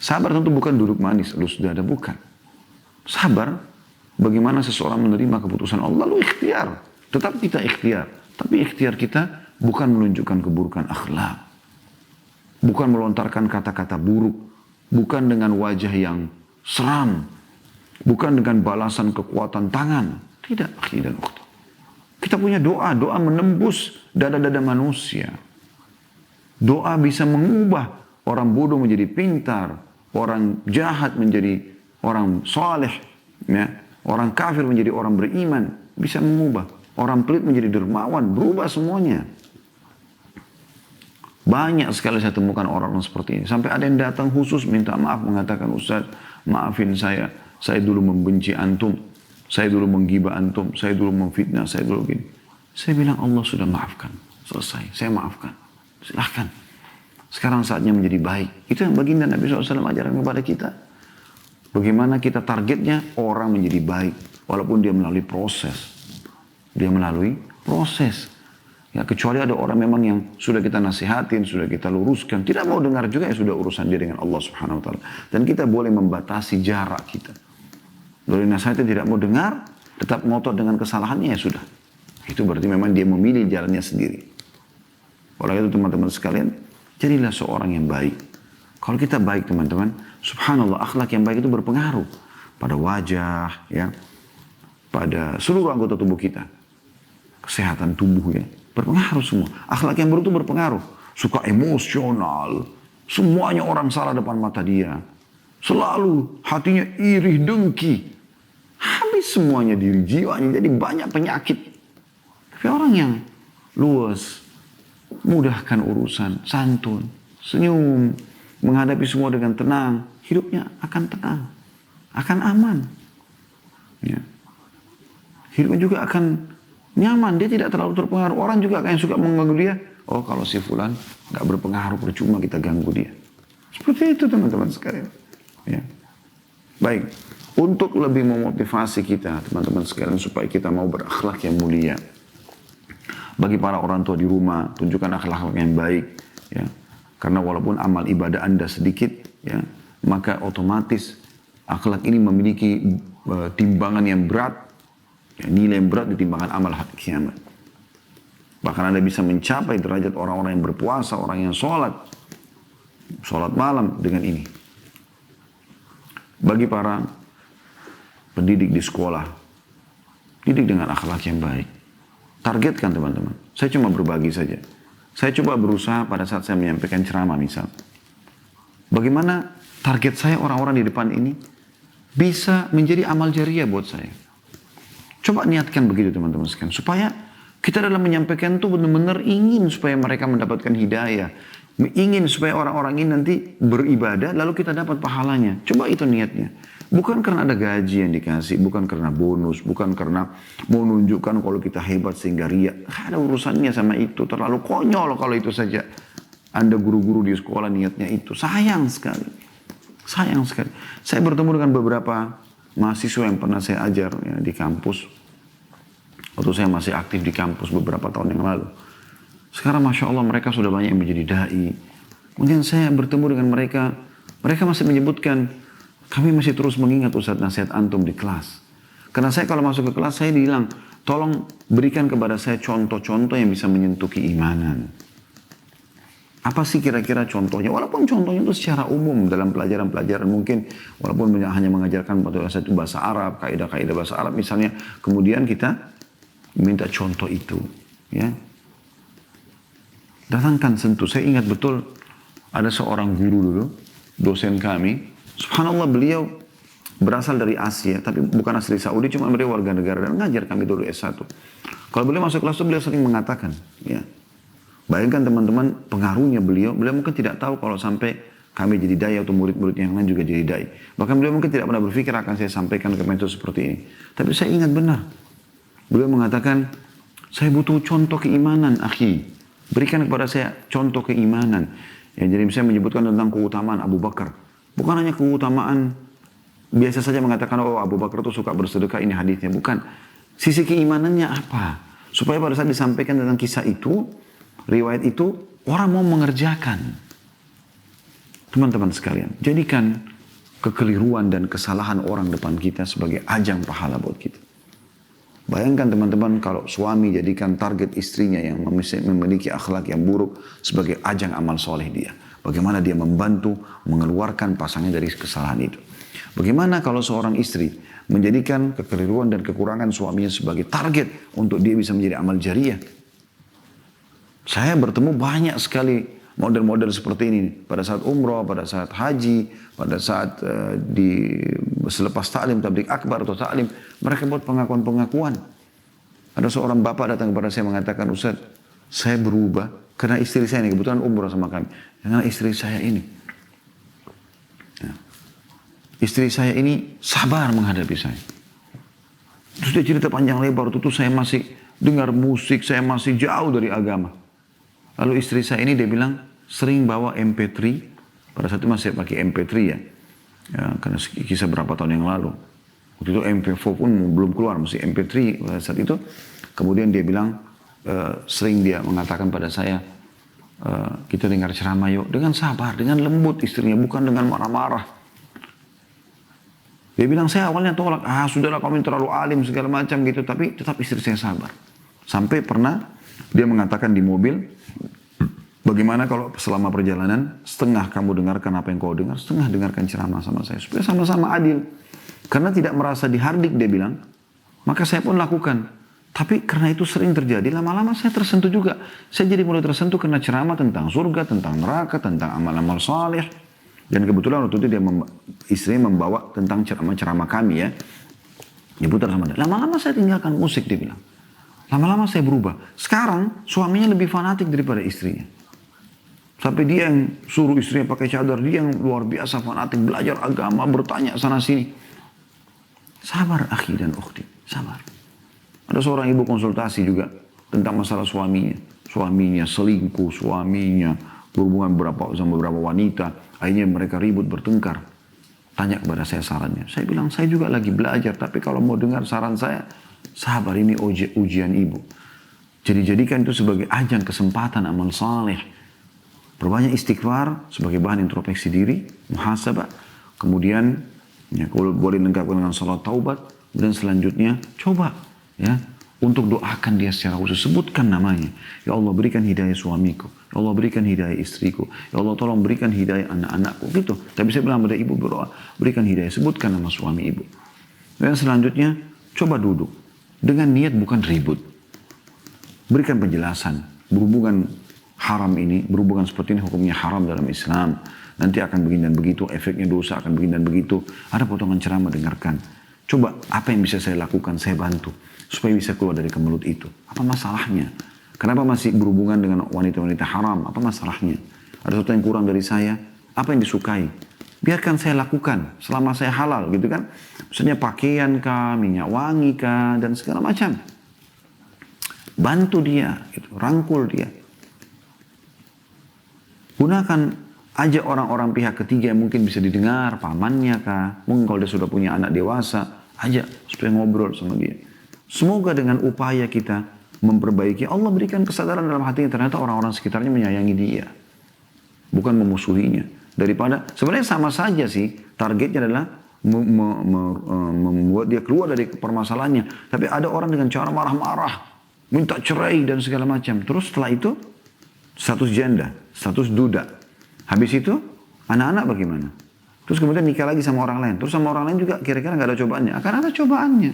Sabar tentu bukan duduk manis, lu sudah ada, bukan. Sabar, bagaimana seseorang menerima keputusan Allah, lalu ikhtiar. Tetap kita ikhtiar. Tapi ikhtiar kita bukan menunjukkan keburukan akhlak. Bukan melontarkan kata-kata buruk. Bukan dengan wajah yang seram. Bukan dengan balasan kekuatan tangan. Tidak, akhi dan ukhti. Kita punya doa, doa menembus dada-dada manusia. Doa bisa mengubah orang bodoh menjadi pintar, orang jahat menjadi orang soleh, ya. Orang kafir menjadi orang beriman, bisa mengubah. Orang pelit menjadi dermawan, berubah semuanya. Banyak sekali saya temukan orang-orang seperti ini. Sampai ada yang datang khusus minta maaf, mengatakan, Ustaz, maafin saya dulu membenci antum, saya dulu menggibah antum, saya dulu memfitnah, saya dulu gini. Saya bilang Allah sudah maafkan, selesai, saya maafkan, silahkan. Sekarang saatnya menjadi baik. Itu yang baginda Nabi SAW ajarkan kepada kita. Bagaimana kita targetnya orang menjadi baik. Walaupun dia melalui proses. Dia melalui proses. Ya, kecuali ada orang memang yang sudah kita nasihatin, sudah kita luruskan. Tidak mau dengar juga, ya sudah urusan dia dengan Allah Subhanahu Wa Taala. Dan kita boleh membatasi jarak kita. Dari nasihatnya tidak mau dengar, tetap ngotot dengan kesalahannya, ya sudah. Itu berarti memang dia memilih jalannya sendiri. Oleh itu teman-teman sekalian, jadilah seorang yang baik. Kalau kita baik teman-teman, subhanallah, akhlak yang baik itu berpengaruh pada wajah, ya, pada seluruh anggota tubuh kita. Kesehatan tubuh, ya, berpengaruh semua. Akhlak yang buruk itu berpengaruh. Suka emosional, semuanya orang salah depan mata dia. Selalu hatinya iri, dengki. Habis semuanya diri jiwanya, jadi banyak penyakit. Tapi orang yang luas, mudahkan urusan, santun, senyum, menghadapi semua dengan tenang, hidupnya akan tenang, akan aman. Ya. Hidupnya juga akan nyaman, dia tidak terlalu terpengaruh. Orang juga yang suka mengganggu dia, oh kalau si fulan gak berpengaruh, percuma kita ganggu dia. Seperti itu teman-teman sekalian. Ya. Baik, untuk lebih memotivasi kita teman-teman sekalian supaya kita mau berakhlak yang mulia. Bagi para orang tua di rumah, tunjukkan akhlak yang baik. Ya. Karena walaupun amal ibadah Anda sedikit, ya, maka otomatis akhlak ini memiliki timbangan yang berat, ya, nilai yang berat di timbangan amal hari kiamat. Bahkan Anda bisa mencapai derajat orang-orang yang berpuasa, orang yang sholat malam dengan ini. Bagi para pendidik di sekolah, didik dengan akhlak yang baik. Targetkan teman-teman. Saya cuma berbagi saja. Saya coba berusaha pada saat saya menyampaikan ceramah misal. Bagaimana target saya orang-orang di depan ini bisa menjadi amal jariah buat saya. Coba niatkan begitu teman-teman sekalian. Supaya kita dalam menyampaikan itu benar-benar ingin supaya mereka mendapatkan hidayah. Ingin supaya orang-orang ini nanti beribadah lalu kita dapat pahalanya. Coba itu niatnya. Bukan karena ada gaji yang dikasih, bukan karena bonus, bukan karena mau menunjukkan kalau kita hebat sehingga riak. Ada urusannya sama itu, terlalu konyol kalau itu saja. Anda guru-guru di sekolah niatnya itu, sayang sekali. Sayang sekali. Saya bertemu dengan beberapa mahasiswa yang pernah saya ajar ya, di kampus. Waktu saya masih aktif di kampus beberapa tahun yang lalu. Sekarang Masya Allah mereka sudah banyak yang menjadi da'i. Mungkin saya bertemu dengan mereka, mereka masih menyebutkan, kami masih terus mengingat Ustaz nasihat antum di kelas. Karena saya kalau masuk ke kelas saya bilang, tolong berikan kepada saya contoh-contoh yang bisa menyentuh keimanan. Apa sih kira-kira contohnya? Walaupun contohnya itu secara umum dalam pelajaran-pelajaran mungkin. Walaupun hanya mengajarkan pada satu bahasa Arab, kaidah-kaidah bahasa Arab misalnya. Kemudian kita minta contoh itu. Ya. Datangkan sentuh. Saya ingat betul ada seorang guru dulu, dosen kami. Subhanallah beliau berasal dari Asia, tapi bukan asli Saudi, cuma beliau warga negara dan ngajar kami dulu S1. Kalau beliau masuk kelas itu beliau sering mengatakan, ya, bayangkan teman-teman pengaruhnya beliau mungkin tidak tahu kalau sampai kami jadi dai atau murid-murid yang lain juga jadi dai. Bahkan beliau mungkin tidak pernah berpikir akan saya sampaikan ke metode seperti ini. Tapi saya ingat benar, beliau mengatakan, saya butuh contoh keimanan, akhi. Berikan kepada saya contoh keimanan. Ya, jadi saya menyebutkan tentang keutamaan Abu Bakar. Bukan hanya keutamaan, biasa saja mengatakan, oh Abu Bakar itu suka bersedekah, ini hadisnya. Bukan. Sisi keimanannya apa? Supaya pada saat disampaikan tentang kisah itu, riwayat itu, orang mau mengerjakan. Teman-teman sekalian, jadikan kekeliruan dan kesalahan orang depan kita sebagai ajang pahala buat kita. Bayangkan teman-teman kalau suami jadikan target istrinya yang memiliki akhlak yang buruk sebagai ajang amal soleh dia. Bagaimana dia membantu mengeluarkan pasangannya dari kesalahan itu. Bagaimana kalau seorang istri menjadikan kekeliruan dan kekurangan suaminya sebagai target untuk dia bisa menjadi amal jariah. Saya bertemu banyak sekali model-model seperti ini pada saat umroh, pada saat haji, pada saat selepas taklim, tabligh akbar atau taklim, mereka buat pengakuan-pengakuan. Ada seorang bapak datang kepada saya mengatakan, Ustaz, saya berubah karena istri saya ini, kebetulan umroh sama kami, karena istri saya ini. Istri saya ini sabar menghadapi saya. Terus dia cerita panjang lebar, itu saya masih dengar musik, saya masih jauh dari agama. Lalu istri saya ini dia bilang sering bawa MP3, pada saat itu masih pakai MP3 ya, karena kisah berapa tahun yang lalu. Waktu itu MP4 pun belum keluar, masih MP3 pada saat itu. Kemudian dia bilang, sering dia mengatakan pada saya, kita dengar ceramah yuk, dengan sabar, dengan lembut istrinya, bukan dengan marah-marah. Dia bilang, saya awalnya tolak, sudahlah kamu terlalu alim segala macam gitu, tapi tetap istri saya sabar. Sampai pernah dia mengatakan di mobil, bagaimana kalau selama perjalanan, setengah kamu dengarkan apa yang kau dengar, setengah dengarkan ceramah sama saya, supaya sama-sama adil. Karena tidak merasa dihardik, dia bilang, maka saya pun lakukan. Tapi karena itu sering terjadi, lama-lama saya tersentuh juga. Saya jadi mulai tersentuh karena ceramah tentang surga, tentang neraka, tentang amal-amal saleh. Dan kebetulan waktu itu istrinya membawa tentang ceramah-ceramah kami ya. Dia putar sama dia. Lama-lama saya tinggalkan musik, dia bilang. Lama-lama saya berubah. Sekarang suaminya lebih fanatik daripada istrinya. Sampai dia yang suruh istrinya pakai cadar, dia yang luar biasa fanatik, belajar agama, bertanya sana sini. Sabar akhi dan ukhti, sabar. Ada seorang ibu konsultasi juga tentang masalah suaminya. Suaminya selingkuh, suaminya berhubungan sama beberapa wanita. Akhirnya mereka ribut, bertengkar. Tanya kepada saya sarannya. Saya bilang, saya juga lagi belajar. Tapi kalau mau dengar saran saya, sabar, ini ujian ibu. Jadi jadikan itu sebagai ajang kesempatan amal saleh. Perbanyak istighfar sebagai bahan introspeksi diri, muhasabah. Kemudian, ya, kalau boleh lengkapkan dengan salat taubat. Dan selanjutnya, coba ya untuk doakan dia secara khusus. Sebutkan namanya. Ya Allah, berikan hidayah suamiku. Ya Allah, berikan hidayah istriku. Ya Allah, tolong berikan hidayah anak-anakku. Gitu. Tapi saya bilang pada ibu berdoa, berikan hidayah. Sebutkan nama suami ibu. Dan selanjutnya, coba duduk. Dengan niat bukan ribut. Berikan penjelasan. Berhubungan haram ini, berhubungan seperti ini hukumnya haram dalam Islam. Nanti akan begini dan begitu, efeknya dosa akan begini dan begitu. Ada potongan ceramah, dengarkan. Coba apa yang bisa saya lakukan, saya bantu. Supaya bisa keluar dari kemelut itu. Apa masalahnya? Kenapa masih berhubungan dengan wanita-wanita haram? Apa masalahnya? Ada sesuatu yang kurang dari saya? Apa yang disukai? Biarkan saya lakukan selama saya halal gitu kan. Misalnya pakaian kah, minyak wangi kah, dan segala macam. Bantu dia, gitu. Rangkul dia. Gunakan aja orang-orang pihak ketiga yang mungkin bisa didengar, pamannya kah. Mungkin kalau dia sudah punya anak dewasa, ajak supaya ngobrol sama dia. Semoga dengan upaya kita memperbaiki, Allah berikan kesadaran dalam hatinya, ternyata orang-orang sekitarnya menyayangi dia. Bukan memusuhinya. Daripada, sebenarnya sama saja sih, targetnya adalah membuat dia keluar dari permasalahannya. Tapi ada orang dengan cara marah-marah, minta cerai dan segala macam. Terus setelah itu, status janda, status duda. Habis itu, anak-anak bagaimana? Terus kemudian nikah lagi sama orang lain. Terus sama orang lain juga kira-kira gak ada cobaannya. Akan ada cobaannya.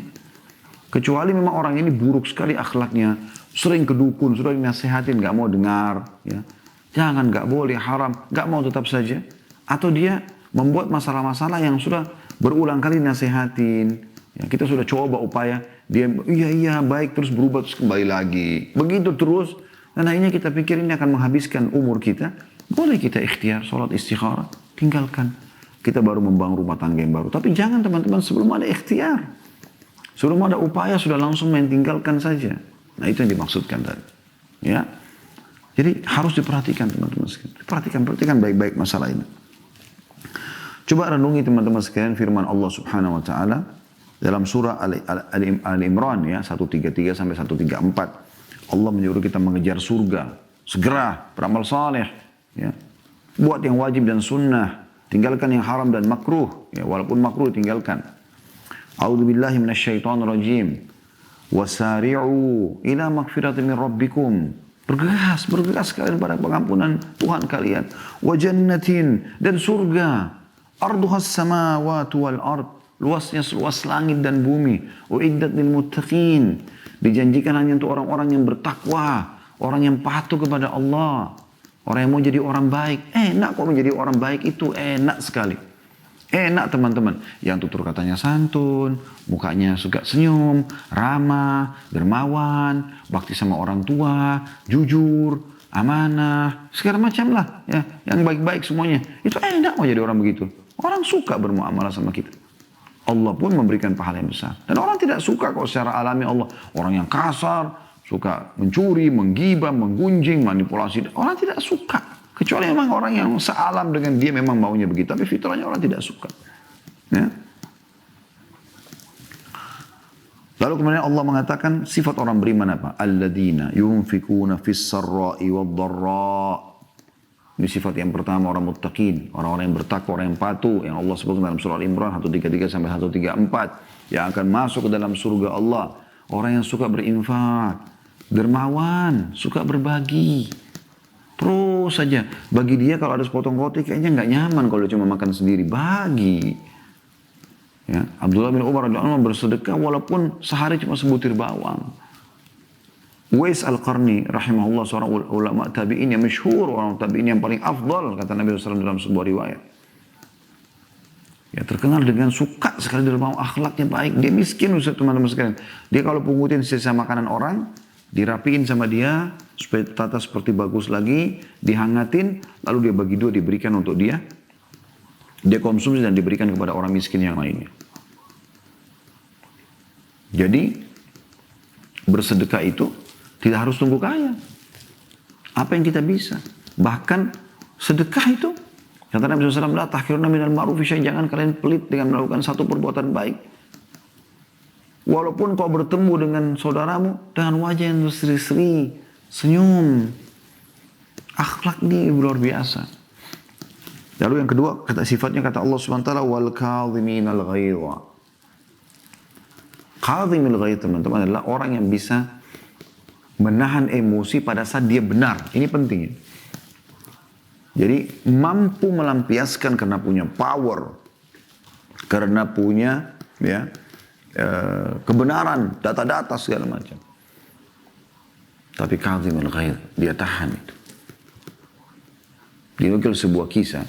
Kecuali memang orang ini buruk sekali akhlaknya. Sering kedukun, sudah dinasehatin, gak mau dengar. Ya. Jangan, gak boleh, haram. Gak mau tetap saja. Atau dia membuat masalah-masalah yang sudah berulang kali dinasehatin. Ya, kita sudah coba upaya. Dia, iya, baik, terus berubah, terus kembali lagi. Begitu terus. Dan akhirnya kita pikir ini akan menghabiskan umur kita. Boleh kita ikhtiar, sholat istikharah. Tinggalkan. Kita baru membangun rumah tangga yang baru. Tapi jangan teman-teman sebelum ada ikhtiar. Sebelum ada upaya sudah langsung main tinggalkan saja. Nah itu yang dimaksudkan tadi. Ya. Jadi harus diperhatikan teman-teman sekalian. Perhatikan baik-baik masalah ini. Coba renungi teman-teman sekalian firman Allah Subhanahu wa taala dalam surah Al-Imran ya 133 sampai 134. Allah menyuruh kita mengejar surga, segera beramal saleh ya. Buat yang wajib dan sunnah, tinggalkan yang haram dan makruh ya, walaupun makruh tinggalkan. A'udzu billahi minasyaitonir rajim. Wasari'u ila magfiratin min rabbikum. Bergegas kalian pada pengampunan Tuhan kalian. Wa jannatin, dan surga. Arduhas samawati wal ard, luasnya seluas langit dan bumi. Uiddat lil muttaqin, dijanjikan hanya untuk orang-orang yang bertakwa, orang yang patuh kepada Allah, orang yang mau jadi orang baik. Enak kok menjadi orang baik itu, enak sekali. Enak teman-teman, yang tutur katanya santun, mukanya suka senyum, ramah, dermawan, bakti sama orang tua, jujur, amanah, segala macam lah, ya, yang baik-baik semuanya. Itu enak mau jadi orang begitu. Orang suka bermuamalah sama kita. Allah pun memberikan pahala yang besar. Dan orang tidak suka kok secara alami Allah. Orang yang kasar, suka mencuri, menggibah, menggunjing, manipulasi. Orang tidak suka. Kecuali memang orang yang sealam dengan dia memang maunya begitu. Tapi fitrahnya orang tidak suka. Ya. Lalu kemudian Allah mengatakan sifat orang beriman apa? Alladzina yunfikuna fis sarra'i wad dharra. Ini sifat yang pertama orang muttaqin. Orang-orang yang bertakwa, orang yang patuh. Yang Allah sebutkan dalam surah Al-Imran 133 sampai 134. Yang akan masuk ke dalam surga Allah. Orang yang suka berinfak. Dermawan. Suka berbagi. Terus saja. Bagi dia kalau ada sepotong roti kayaknya nggak nyaman kalau dia cuma makan sendiri. Bagi. Ya, Abdullah bin Umar radhiyallahu anhu bersedekah walaupun sehari cuma sebutir bawang. Uwais Al-Qarni rahimahullah, seorang ulama tabi'in yang masyhur, orang tabi'in yang paling afdal kata Nabi SAW dalam sebuah riwayat. Ya, terkenal dengan suka sekali dalam akhlaknya baik. Dia miskin Ustaz, teman-teman sekalian. Dia kalau pungutin sisa makanan orang, dirapiin sama dia supaya tata seperti bagus lagi, dihangatin, lalu dia bagi dua, diberikan untuk dia. Dia konsumsi dan diberikan kepada orang miskin yang lainnya. Jadi bersedekah itu tidak harus tunggu kaya. Apa yang kita bisa. Bahkan sedekah itu, kata Nabi SAW, la tahkiruna minal ma'rufi syai', jangan kalian pelit dengan melakukan satu perbuatan baik. Walaupun kau bertemu dengan saudaramu dengan wajah yang berseri-seri, senyum. Akhlak ini luar biasa. Lalu yang kedua, kata sifatnya kata Allah SWT, wal kadhiminal ghaidha. Kadhimil ghaidh, teman-teman, adalah orang yang bisa menahan emosi pada saat dia benar. Ini penting. Jadi mampu melampiaskan karena punya power, karena punya kebenaran, data-data segala macam. Tapi kadhimul ghaidh, dia tahan itu. Dinukil sebuah kisah,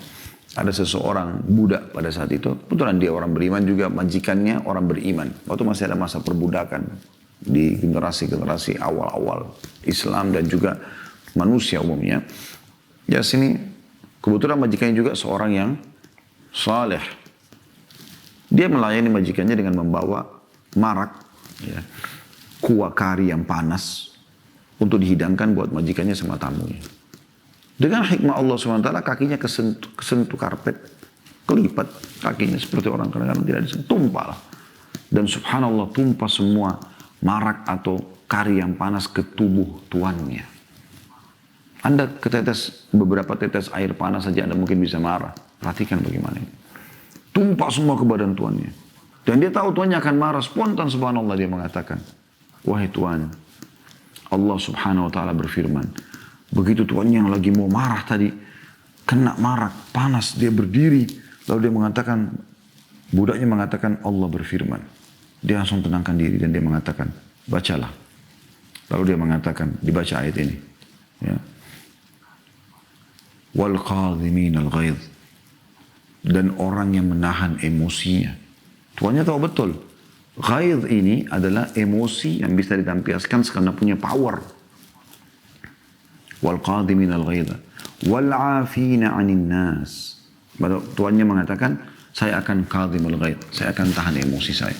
ada seseorang budak pada saat itu, kebetulan dia orang beriman juga, majikannya orang beriman. Waktu masih ada masa perbudakan di generasi-generasi awal-awal Islam dan juga manusia umumnya. Ya sini, kebetulan majikannya juga seorang yang saleh. Dia melayani majikannya dengan membawa marak, ya, kuah kari yang panas untuk dihidangkan buat majikannya sama tamunya. Dengan hikmah Allah SWT, kakinya kesentuh karpet, kelipat kakinya seperti orang kadang-kadang tidak disentuh, tumpah lah. Dan subhanallah tumpah semua marak atau kari yang panas ke tubuh tuannya. Anda ketetes beberapa tetes air panas saja Anda mungkin bisa marah. Perhatikan bagaimana ini. Tumpah semua ke badan tuannya. Dan dia tahu tuannya akan marah. Spontan subhanallah dia mengatakan, wahai Tuan, Allah subhanahu wa ta'ala berfirman. Begitu tuannya yang lagi mau marah tadi, kena marak, panas, dia berdiri. Lalu dia mengatakan, budaknya mengatakan Allah berfirman. Dia langsung tenangkan diri dan dia mengatakan, bacalah. Lalu dia mengatakan, dibaca ayat ini. Ya. Wal kadhiminal ghaidh. Dan orang yang menahan emosinya. Tuannya tahu betul. Ghaidh ini adalah emosi yang bisa ditampiaskan karena punya power. Wal kadhiminal ghaidh. Wal afina 'anil nas. Tuannya mengatakan, saya akan kadhimul ghaidh, saya akan tahan emosi saya.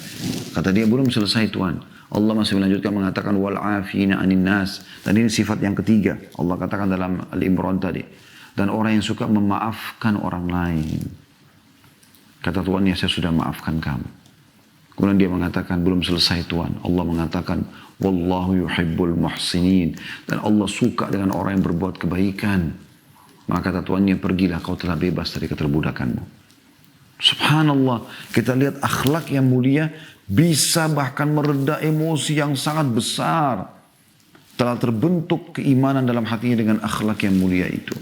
Kata dia, belum selesai Tuhan. Allah masih melanjutkan mengatakan wal afina 'anil nas. Dan ini sifat yang ketiga. Allah katakan dalam Al-Imran tadi. Dan orang yang suka memaafkan orang lain. Kata tuannya, saya sudah maafkan kamu. Kemudian dia mengatakan, belum selesai Tuhan. Allah mengatakan, wallahu yuhibbul muhsinin. Dan Allah suka dengan orang yang berbuat kebaikan. Maka kata tuannya, pergilah, kau telah bebas dari keterbudakanmu. Subhanallah, kita lihat akhlak yang mulia bisa bahkan mereda emosi yang sangat besar. telah terbentuk keimanan dalam hatinya dengan akhlak yang mulia itu.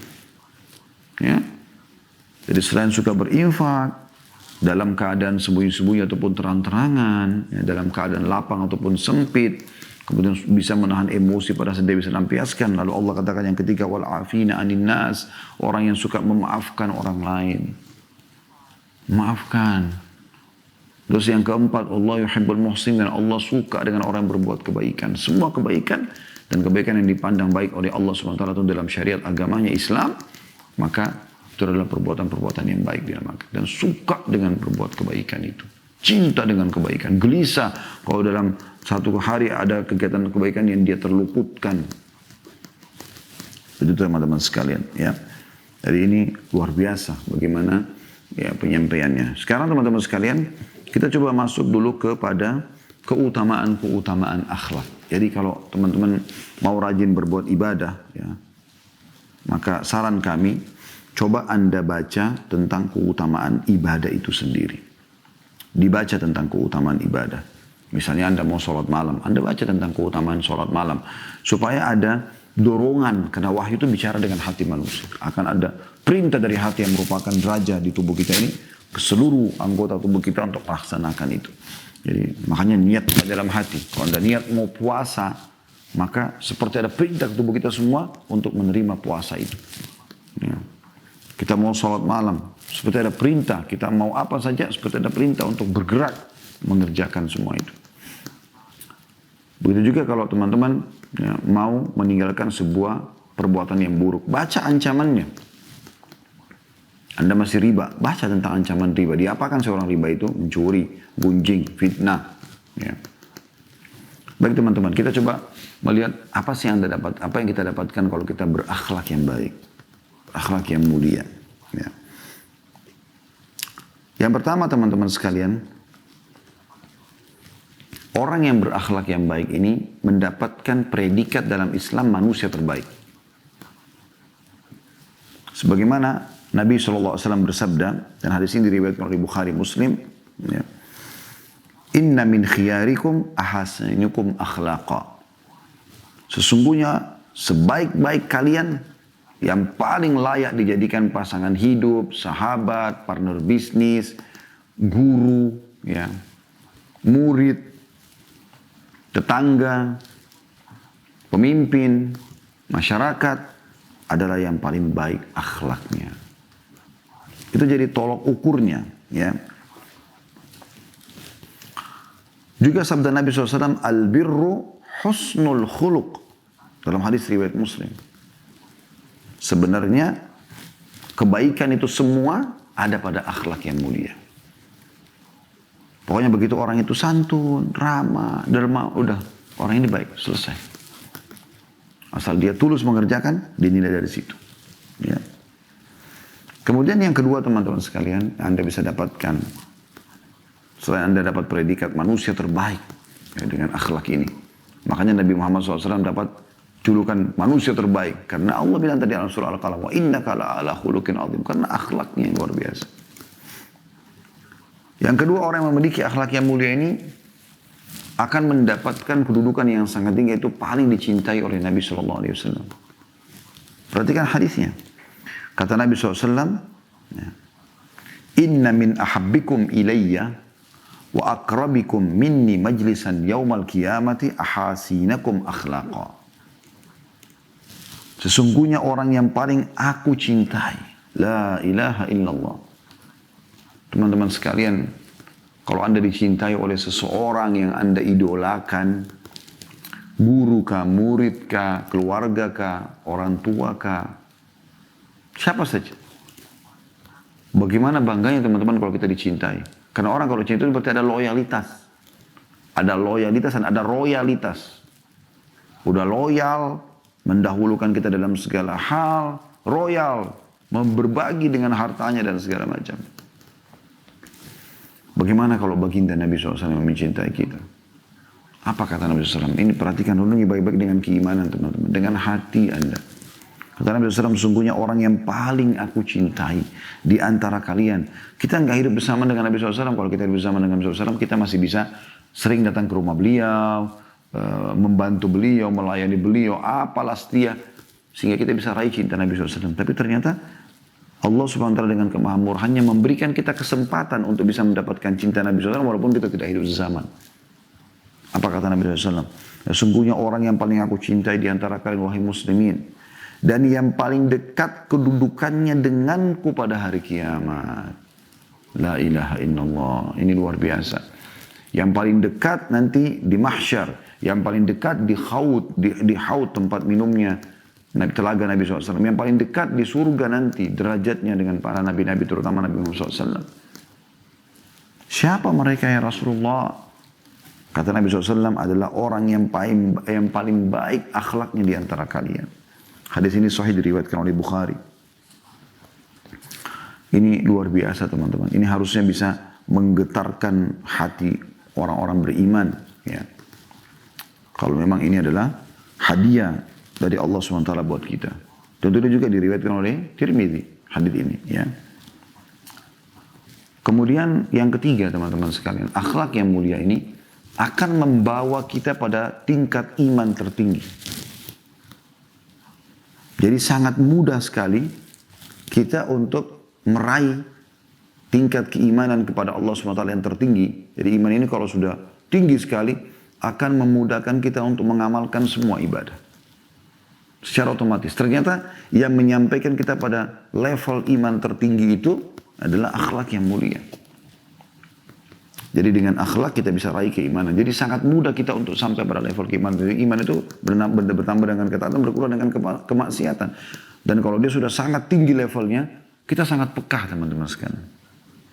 Ya. Jadi selain suka berinfak, dalam keadaan sembunyi-sembunyi ataupun terang-terangan, ya, dalam keadaan lapang ataupun sempit, kemudian bisa menahan emosi pada saat dia bisa lampiaskan. Lalu Allah katakan yang ketiga, wal afina anin nas, orang yang suka memaafkan orang lain. Maafkan. Terus yang keempat, Allah yuhibbul muhsin, dan Allah suka dengan orang yang berbuat kebaikan. Semua kebaikan dan kebaikan yang dipandang baik oleh Allah SWT itu dalam syariat agamanya Islam, maka itu adalah perbuatan-perbuatan yang baik dinamakan. Dan suka dengan berbuat kebaikan itu. Cinta dengan kebaikan. Gelisah kalau dalam satu hari ada kegiatan kebaikan yang dia terluputkan. Itu teman-teman sekalian. Ya. Jadi ini luar biasa bagaimana ya penyampaiannya. Sekarang teman-teman sekalian, kita coba masuk dulu kepada keutamaan-keutamaan akhlak. Jadi kalau teman-teman mau rajin berbuat ibadah, ya, maka saran kami, coba Anda baca tentang keutamaan ibadah itu sendiri. Dibaca tentang keutamaan ibadah. Misalnya Anda mau sholat malam, Anda baca tentang keutamaan sholat malam. Supaya ada dorongan, karena wahyu itu bicara dengan hati manusia. Akan ada perintah dari hati yang merupakan raja di tubuh kita ini, ke seluruh anggota tubuh kita untuk melaksanakan itu. Jadi makanya niat dalam hati. Kalau Anda niat mau puasa, maka seperti ada perintah ke tubuh kita semua untuk menerima puasa itu. Ya. Kita mau sholat malam, seperti ada perintah. Kita mau apa saja, seperti ada perintah untuk bergerak mengerjakan semua itu. Begitu juga kalau teman-teman ya, mau meninggalkan sebuah perbuatan yang buruk, baca ancamannya. Anda masih riba, baca tentang ancaman riba. Diapakan seorang riba itu? Mencuri, gunjing, fitnah. Ya. Baik teman-teman, kita coba melihat apa sih yang Anda dapat, apa yang kita dapatkan kalau kita berakhlak yang baik, akhlak yang mulia. Ya. Yang pertama teman-teman sekalian, orang yang berakhlak yang baik ini mendapatkan predikat dalam Islam manusia terbaik. Sebagaimana Nabi SAW bersabda, dan hadis ini diriwayatkan oleh Bukhari Muslim, ya, inna min khiyarikum ahasinukum akhlaqa. Sesungguhnya sebaik-baik kalian yang paling layak dijadikan pasangan hidup, sahabat, partner bisnis, guru, ya, murid, tetangga, pemimpin, masyarakat adalah yang paling baik akhlaknya. Itu jadi tolok ukurnya, ya. Juga sabda Nabi SAW, al-birru husnul khuluq. Dalam hadis riwayat Muslim. Sebenarnya kebaikan itu semua ada pada akhlak yang mulia. Pokoknya begitu orang itu santun, ramah, derma, udah orang ini baik, selesai. Asal dia tulus mengerjakan, dinilai dari situ. Ya. Kemudian yang kedua teman-teman sekalian, Anda bisa dapatkan, selain Anda dapat predikat manusia terbaik ya, dengan akhlak ini. Makanya Nabi Muhammad SAW dapat julukan manusia terbaik. Karena Allah bilang tadi dalam surah Al-Qalam, wa innaka la'ala khuluqin azim. Karena akhlaknya yang luar biasa. Yang kedua, orang yang memiliki akhlak yang mulia ini akan mendapatkan kedudukan yang sangat tinggi, itu paling dicintai oleh Nabi SAW. Perhatikan hadisnya. Kata Nabi SAW, inna min ahabbikum ilayya wa akrabikum minni majlisan yawmal qiyamati ahasinakum akhlaqa. Sesungguhnya orang yang paling aku cintai, la ilaha illallah. Teman-teman sekalian, kalau Anda dicintai oleh seseorang yang Anda idolakan, guru kah, murid kah, keluarga kah, orang tua kah, siapa saja. Bagaimana bangganya teman-teman kalau kita dicintai. Karena orang kalau cinta itu berarti ada loyalitas. Ada loyalitas dan ada royalitas. Udah loyal, mendahulukan kita dalam segala hal, royal, berbagi dengan hartanya dan segala macam. Bagaimana kalau baginda Nabi SAW mencintai kita? Apa kata Nabi SAW? Ini perhatikan dulu baik-baik dengan keimanan teman-teman. Dengan hati Anda. Kata Nabi SAW, sesungguhnya orang yang paling aku cintai di antara kalian. Kita nggak hidup bersama dengan Nabi SAW. Kalau kita hidup bersama dengan Nabi SAW, kita masih bisa sering datang ke rumah beliau, membantu beliau, melayani beliau, apalah setia. Sehingga kita bisa raih cinta Nabi SAW. Tapi ternyata Allah SWT dengan kemahamurahannya memberikan kita kesempatan untuk bisa mendapatkan cinta Nabi SAW walaupun kita tidak hidup sezaman. Apa kata Nabi SAW? Sesungguhnya orang yang paling aku cintai di antara kalian wahai muslimin. Dan yang paling dekat kedudukannya denganku pada hari kiamat. La ilaha illallah. Ini luar biasa. Yang paling dekat nanti di mahsyar. Yang paling dekat di haud tempat minumnya telaga Nabi SAW. Yang paling dekat di surga nanti derajatnya dengan para nabi-nabi terutama Nabi Muhammad SAW. Siapa mereka ya Rasulullah? Kata Nabi SAW adalah orang yang paling baik akhlaknya di antara kalian. Hadis ini sahih diriwayatkan oleh Bukhari. Ini luar biasa teman-teman. Ini harusnya bisa menggetarkan hati orang-orang beriman. Ya. Kalau memang ini adalah hadiah dari Allah SWT buat kita. Tentunya juga diriwayatkan oleh Tirmidzi hadis ini. Ya. Kemudian yang ketiga teman-teman sekalian. Akhlak yang mulia ini akan membawa kita pada tingkat iman tertinggi. Jadi sangat mudah sekali kita untuk meraih tingkat keimanan kepada Allah SWT yang tertinggi. Jadi iman ini kalau sudah tinggi sekali akan memudahkan kita untuk mengamalkan semua ibadah. Secara otomatis. Ternyata yang menyampaikan kita pada level iman tertinggi itu adalah akhlak yang mulia. Jadi dengan akhlak kita bisa raih keimanan. Jadi sangat mudah kita untuk sampai pada level keimanan. Jadi iman itu bertambah dengan ketaatan, berkurang dengan kemaksiatan. Dan kalau dia sudah sangat tinggi levelnya, kita sangat peka teman-teman sekalian.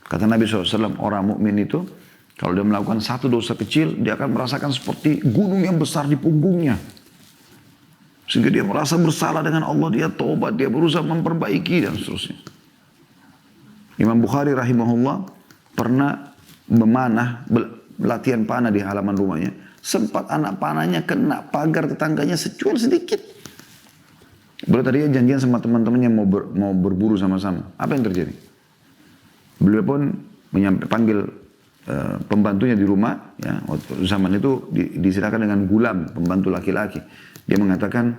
Kata Nabi SAW, orang mukmin itu kalau dia melakukan satu dosa kecil, dia akan merasakan seperti gunung yang besar di punggungnya. Sehingga dia merasa bersalah dengan Allah, dia taubat, dia berusaha memperbaiki dan seterusnya. Imam Bukhari rahimahullah pernah memanah, latihan panah di halaman rumahnya. Sempat anak panahnya kena pagar tetangganya secuil sedikit. Beliau tadinya janjian sama teman-temannya mau berburu sama-sama. Apa yang terjadi? Beliau pun panggil pembantunya di rumah. Ya, waktu zaman itu disilakan dengan gulam, pembantu laki-laki. Dia mengatakan,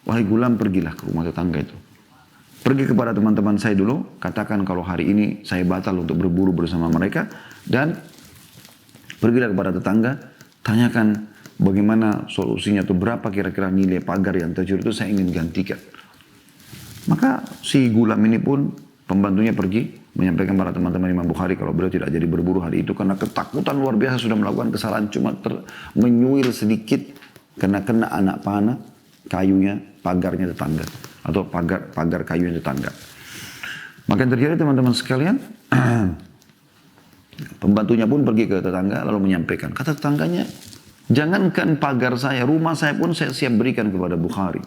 wahai gulam pergilah ke rumah tetangga itu. Pergi kepada teman-teman saya dulu, katakan kalau hari ini saya batal untuk berburu bersama mereka. Dan pergilah kepada tetangga, tanyakan bagaimana solusinya atau berapa kira-kira nilai pagar yang tercuri itu saya ingin gantikan. Maka si gulam ini pun pembantunya pergi menyampaikan kepada teman-teman Imam Bukhari kalau beliau tidak jadi berburu hari itu karena ketakutan luar biasa sudah melakukan kesalahan cuma menyuir sedikit karena kena anak panah kayunya pagarnya tetangga atau pagar kayunya tetangga. Maka yang terjadi teman-teman sekalian, pembantunya pun pergi ke tetangga lalu menyampaikan, kata tetangganya, jangankan pagar saya, rumah saya pun saya siap berikan kepada Bukhari.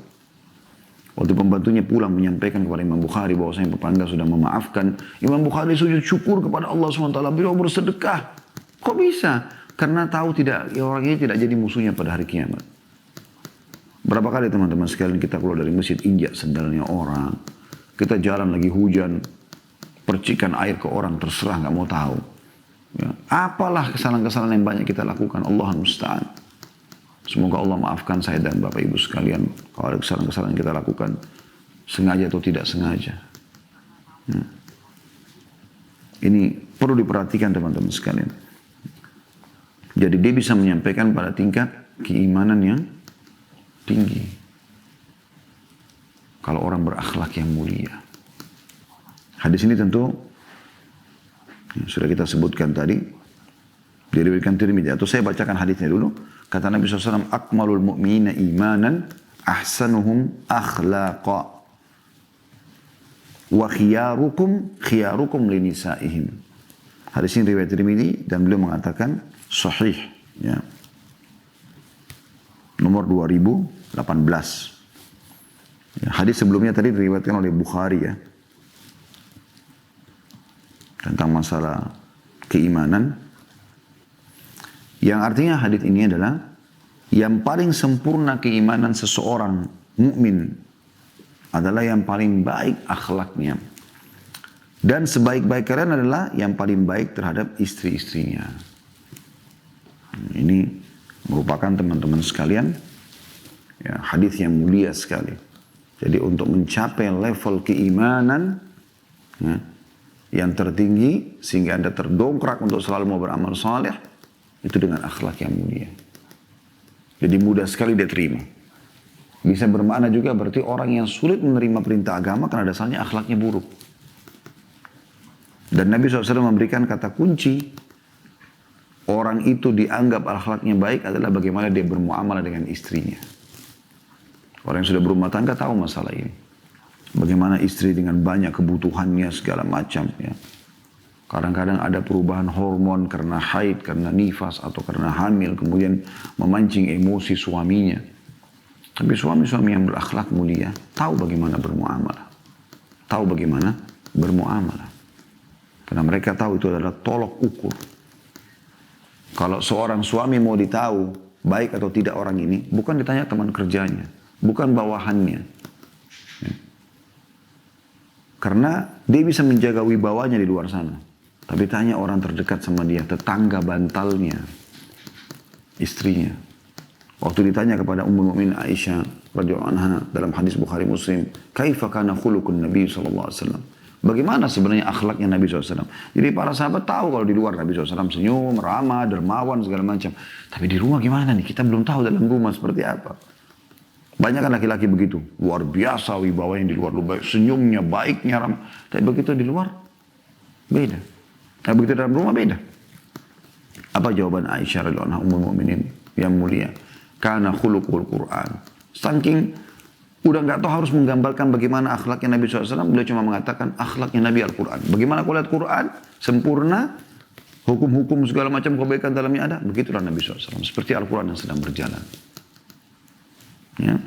Waktu pembantunya pulang menyampaikan kepada Imam Bukhari bahwasanya tetangga sudah memaafkan, Imam Bukhari sujud syukur kepada Allah SWT, beliau bersedekah. Kok bisa? Karena tahu orang ini tidak jadi musuhnya pada hari kiamat. Berapa kali teman-teman sekalian kita keluar dari masjid injak sendalnya orang, kita jalan lagi hujan, percikan air ke orang terserah nggak mau tahu. Ya. Apalah kesalahan-kesalahan yang banyak kita lakukan, Allah musta'an. Semoga Allah maafkan saya dan Bapak Ibu sekalian kalau ada kesalahan-kesalahan yang kita lakukan sengaja atau tidak sengaja. Ya. Ini perlu diperhatikan teman-teman sekalian. Jadi dia bisa menyampaikan pada tingkat keimanan yang tinggi. Kalau orang berakhlak yang mulia. Hadis ini tentu sudah kita sebutkan tadi. Diriwayatkan Tirmidzi. Atau saya bacakan hadisnya dulu. Kata Nabi SAW, akmalul mu'minina imanan ahsanuhum akhlaqa wa khiyarukum linisa'ihim. Hadis ini riwayat Tirmidzi dan beliau mengatakan sahih. Ya. Nomor 2018. Ya, hadis sebelumnya tadi diriwayatkan oleh Bukhari ya. Tentang masalah keimanan. Yang artinya hadis ini adalah yang paling sempurna keimanan seseorang mukmin adalah yang paling baik akhlaknya. Dan sebaik-baik kalian adalah yang paling baik terhadap istri-istrinya. Ini merupakan teman-teman sekalian ya, hadis yang mulia sekali. Jadi untuk mencapai level keimanan ya, yang tertinggi sehingga Anda terdongkrak untuk selalu mau beramal saleh itu dengan akhlak yang mulia. Jadi mudah sekali dia terima. Bisa bermakna juga berarti orang yang sulit menerima perintah agama karena dasarnya akhlaknya buruk. Dan Nabi SAW memberikan kata kunci orang itu dianggap akhlaknya baik adalah bagaimana dia bermuamalah dengan istrinya. Orang yang sudah berumah tangga tahu masalah ini. Bagaimana istri dengan banyak kebutuhannya segala macam ya. Kadang-kadang ada perubahan hormon karena haid, karena nifas atau karena hamil. Kemudian memancing emosi suaminya. Tapi suami-suami yang berakhlak mulia tahu bagaimana bermuamalah. Tahu bagaimana bermuamalah. Karena mereka tahu itu adalah tolok ukur. Kalau seorang suami mau ditahu baik atau tidak orang ini, bukan ditanya teman kerjanya. Bukan bawahannya. Ya. Karena dia bisa menjaga wibawanya di luar sana. Tapi tanya orang terdekat sama dia, tetangga bantalnya, istrinya. Waktu ditanya kepada Ummul Mukminin Aisyah radhiyallahu anha dalam hadis Bukhari Muslim, "Kaifa kana khuluqun Nabi sallallahu alaihi wasallam?" Bagaimana sebenarnya akhlaknya Nabi SAW? Jadi para sahabat tahu kalau di luar Nabi SAW senyum, ramah, dermawan, segala macam. Tapi di rumah gimana nih? Kita belum tahu dalam rumah seperti apa. Banyak kan laki-laki begitu. Luar biasa wibawa yang di luar. Senyumnya, baiknya, ramah. Tapi begitu di luar, beda. Nah begitu dalam rumah beda. Apa jawaban Aisyah radhiyallahu anha Ummul Mukminin yang mulia? Kana khuluqul Quran. Saking udah nggak tahu harus menggambarkan bagaimana akhlaknya Nabi SAW. Beliau cuma mengatakan akhlaknya Nabi Al-Quran. Bagaimana kau lihat Quran? Sempurna. Hukum-hukum segala macam kebaikan dalamnya ada. Begitulah Nabi SAW. Seperti Al-Quran yang sedang berjalan. Ya.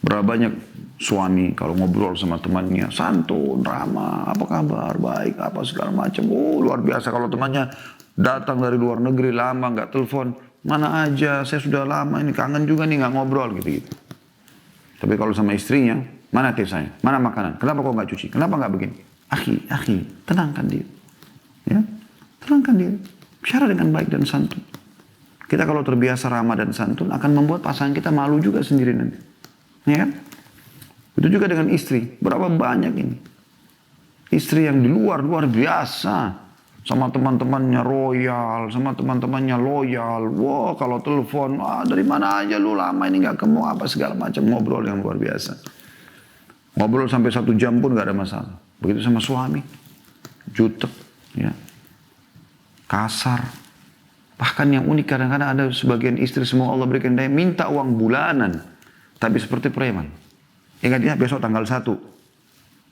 Berapa banyak suami kalau ngobrol sama temannya. Santun, ramah, apa kabar, baik, apa segala macam. Oh luar biasa. Kalau temannya datang dari luar negeri lama nggak telepon. Mana aja, saya sudah lama ini kangen juga nih nggak ngobrol gitu-gitu. Tapi kalau sama istrinya, mana teh saya? Mana makanan? Kenapa kau nggak cuci? Kenapa nggak begini? Akhi, tenangkan dia. Ya, tenangkan dia. Bicara dengan baik dan santun. Kita kalau terbiasa ramah dan santun akan membuat pasangan kita malu juga sendiri nanti. Ya kan? Itu juga dengan istri. Berapa banyak ini? Istri yang di luar biasa. Sama teman-temannya royal, sama teman-temannya loyal. Wah kalau telepon, dari mana aja lu lama ini gak ketemu apa segala macam. Ngobrol yang luar biasa. Ngobrol sampai 1 jam pun gak ada masalah. Begitu sama suami. Jutek, ya. Kasar. Bahkan yang unik kadang-kadang ada sebagian istri semua Allah berikan daya minta uang bulanan. Tapi seperti preman. Ingat ya besok tanggal 1.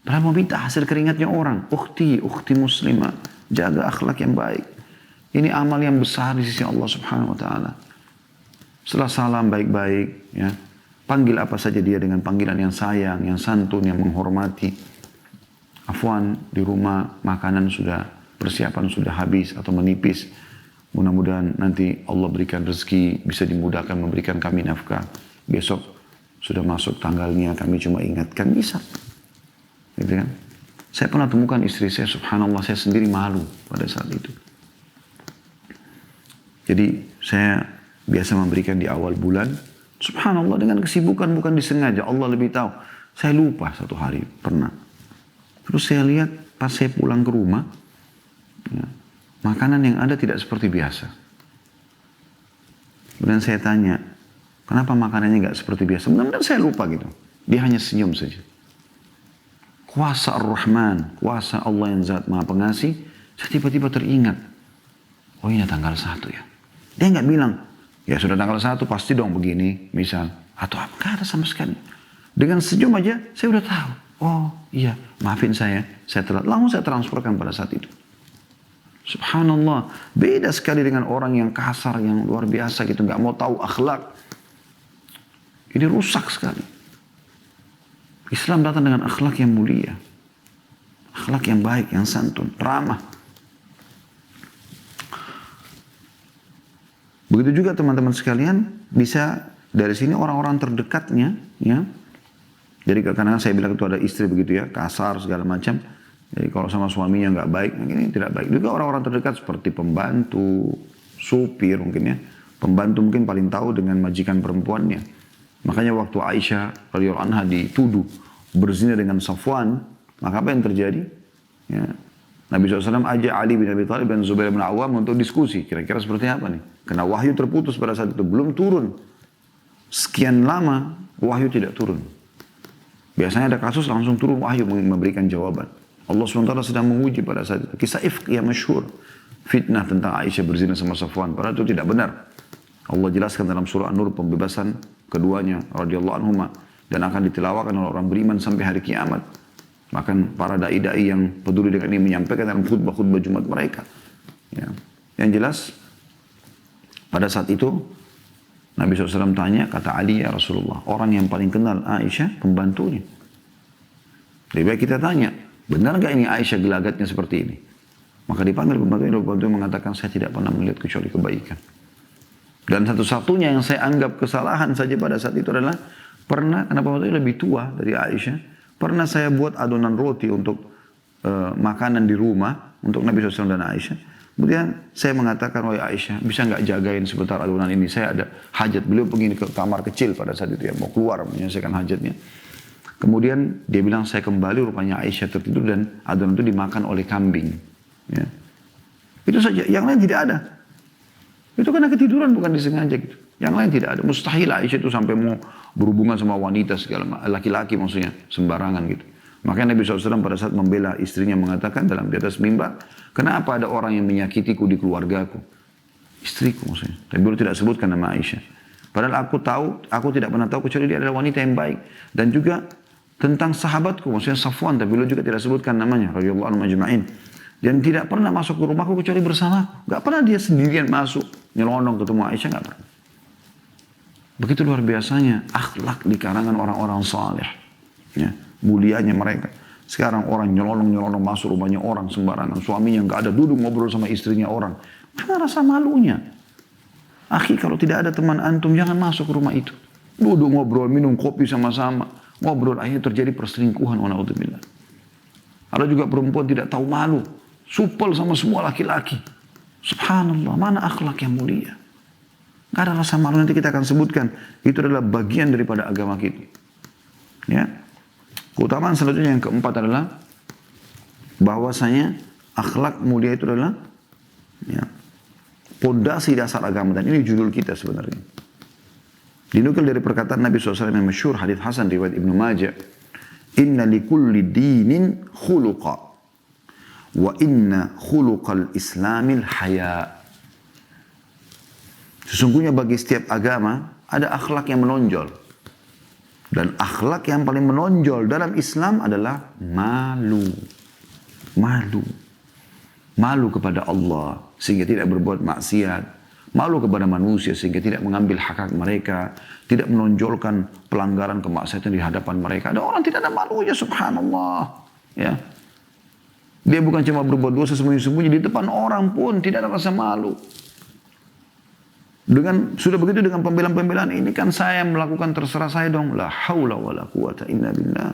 Padahal mau minta hasil keringatnya orang. Ukhti muslimah. Jaga akhlak yang baik. Ini amal yang besar di sisi Allah Subhanahu wa taala. Setelah salam baik-baik, ya. Panggil apa saja dia dengan panggilan yang sayang, yang santun, yang menghormati. Afwan, di rumah makanan sudah persiapan sudah habis atau menipis. Mudah-mudahan nanti Allah berikan rezeki, bisa dimudahkan memberikan kami nafkah. Besok sudah masuk tanggalnya, kami cuma ingatkan bisa. Gitu kan? Saya pernah temukan istri saya, subhanallah, saya sendiri malu pada saat itu. Jadi saya biasa memberikan di awal bulan, subhanallah dengan kesibukan bukan disengaja, Allah lebih tahu. Saya lupa satu hari, pernah. Terus saya lihat pas saya pulang ke rumah, ya, makanan yang ada tidak seperti biasa. Kemudian saya tanya, kenapa makanannya nggak seperti biasa? Benar-benar saya lupa gitu. Dia hanya senyum saja. Kuasa Ar-Rahman, kuasa Allah yang zat maha pengasih, saya tiba-tiba teringat. Oh ini tanggal 1 ya. Dia nggak bilang, ya sudah tanggal 1 pasti dong begini, misal. Atau apa, nggak ada sama sekali. Dengan senyum aja, saya udah tahu. Oh iya, maafin saya telat. Langsung saya transferkan pada saat itu. Subhanallah, beda sekali dengan orang yang kasar, yang luar biasa gitu, nggak mau tahu akhlak. Ini rusak sekali. Islam datang dengan akhlak yang mulia. Akhlak yang baik, yang santun, ramah. Begitu juga teman-teman sekalian, bisa dari sini orang-orang terdekatnya, ya. Jadi kadang-kadang saya bilang itu ada istri begitu ya, kasar segala macam. Jadi kalau sama suaminya nggak baik, ini tidak baik. Juga orang-orang terdekat seperti pembantu, supir mungkin ya. Pembantu mungkin paling tahu dengan majikan perempuannya. Makanya waktu Aisyah radhiyallahu anha dituduh berzina dengan Safwan, maka apa yang terjadi? Ya. Nabi SAW ajak Ali bin Abi Thalib dan Zubair bin Awam untuk diskusi. Kira-kira seperti apa nih? Karena wahyu terputus pada saat itu. Belum turun. Sekian lama wahyu tidak turun. Biasanya ada kasus langsung turun wahyu memberikan jawaban. Allah SWT sedang menguji pada saat itu. Kisah ifk yang masyhur. Fitnah tentang Aisyah berzina sama Safwan. Padahal itu tidak benar. Allah jelaskan dalam surah An-Nur pembebasan keduanya radhiyallahu anhuma. Dan akan ditilawakan oleh orang beriman sampai hari kiamat. Bahkan para da'i-da'i yang peduli dengan ini menyampaikan dalam khutbah-khutbah Jumat mereka. Ya. Yang jelas, pada saat itu, Nabi SAW tanya, kata Ali, ya Rasulullah, orang yang paling kenal Aisyah, pembantunya. Lebih baik kita tanya, benar gak ini Aisyah gelagatnya seperti ini? Maka dipanggil pembantu mengatakan, saya tidak pernah melihat kecuali kebaikan. Dan satu-satunya yang saya anggap kesalahan saja pada saat itu adalah, pernah, karena pembantunya lebih tua dari Aisyah, pernah saya buat adonan roti untuk makanan di rumah untuk Nabi SAW dan Aisyah. Kemudian saya mengatakan, wahai Aisyah, bisa nggak jagain sebentar adonan ini? Saya ada hajat. Beliau pergi ke kamar kecil pada saat itu ya, mau keluar menyelesaikan hajatnya. Kemudian dia bilang, saya kembali, rupanya Aisyah tertidur dan adonan itu dimakan oleh kambing. Ya. Itu saja, yang lain tidak ada. Itu karena ketiduran, bukan disengaja gitu. Yang lain tidak ada. Mustahil Aisyah itu sampai mau berhubungan sama wanita segala laki-laki maksudnya sembarangan gitu. Makanya Nabi SAW pada saat membela istrinya mengatakan dalam di atas mimbar, kenapa ada orang yang menyakitiku di keluargaku? Istriku maksudnya. Tapi beliau tidak sebutkan nama Aisyah. Padahal aku tahu, aku tidak pernah tahu kecuali dia adalah wanita yang baik. Dan juga tentang sahabatku, maksudnya Safwan, tapi beliau juga tidak sebutkan namanya, radhiyallahu anhu ajma'in. Dan tidak pernah masuk ke rumahku kecuali bersama. Gak pernah dia sendirian masuk, nyelonong ketemu Aisyah, gak pernah. Begitu luar biasanya akhlak di kalangan orang-orang saleh. Ya, mulianya mereka. Sekarang orang nyelonong-nyelonong masuk rumahnya orang sembarangan. Suaminya nggak ada, duduk ngobrol sama istrinya orang. Mana rasa malunya? Akhi, kalau tidak ada teman antum, jangan masuk ke rumah itu. Duduk ngobrol, minum kopi sama-sama. Ngobrol, akhirnya terjadi perselingkuhan. Wa'alaikumsalam. Ada juga perempuan tidak tahu malu. Supel sama semua laki-laki. Subhanallah, mana akhlak yang mulia? Gak ada rasa malu, nanti kita akan sebutkan. Itu adalah bagian daripada agama kita. Ya. Keutamaan selanjutnya yang keempat adalah bahwasanya akhlak mulia itu adalah ya, pondasi dasar agama. Dan ini judul kita sebenarnya. Dinukil dari perkataan Nabi SAW yang masyhur, hadits Hasan riwayat Ibnu Majah. Inna likulli dinin khuluqa. Wa inna khuluqal islamil haya. Sesungguhnya bagi setiap agama ada akhlak yang menonjol. Dan akhlak yang paling menonjol dalam Islam adalah malu. Malu. Malu kepada Allah sehingga tidak berbuat maksiat. Malu kepada manusia sehingga tidak mengambil hak-hak mereka. Tidak menonjolkan pelanggaran kemaksiatan di hadapan mereka. Ada orang tidak ada malunya, subhanallah. Ya. Dia bukan cuma berbuat dosa sembunyi-sembunyi, di depan orang pun tidak ada rasa malu. Sudah begitu dengan pembelaan-pembelaan ini kan saya melakukan terserah saya dong. La haula wa la quwata illa billah.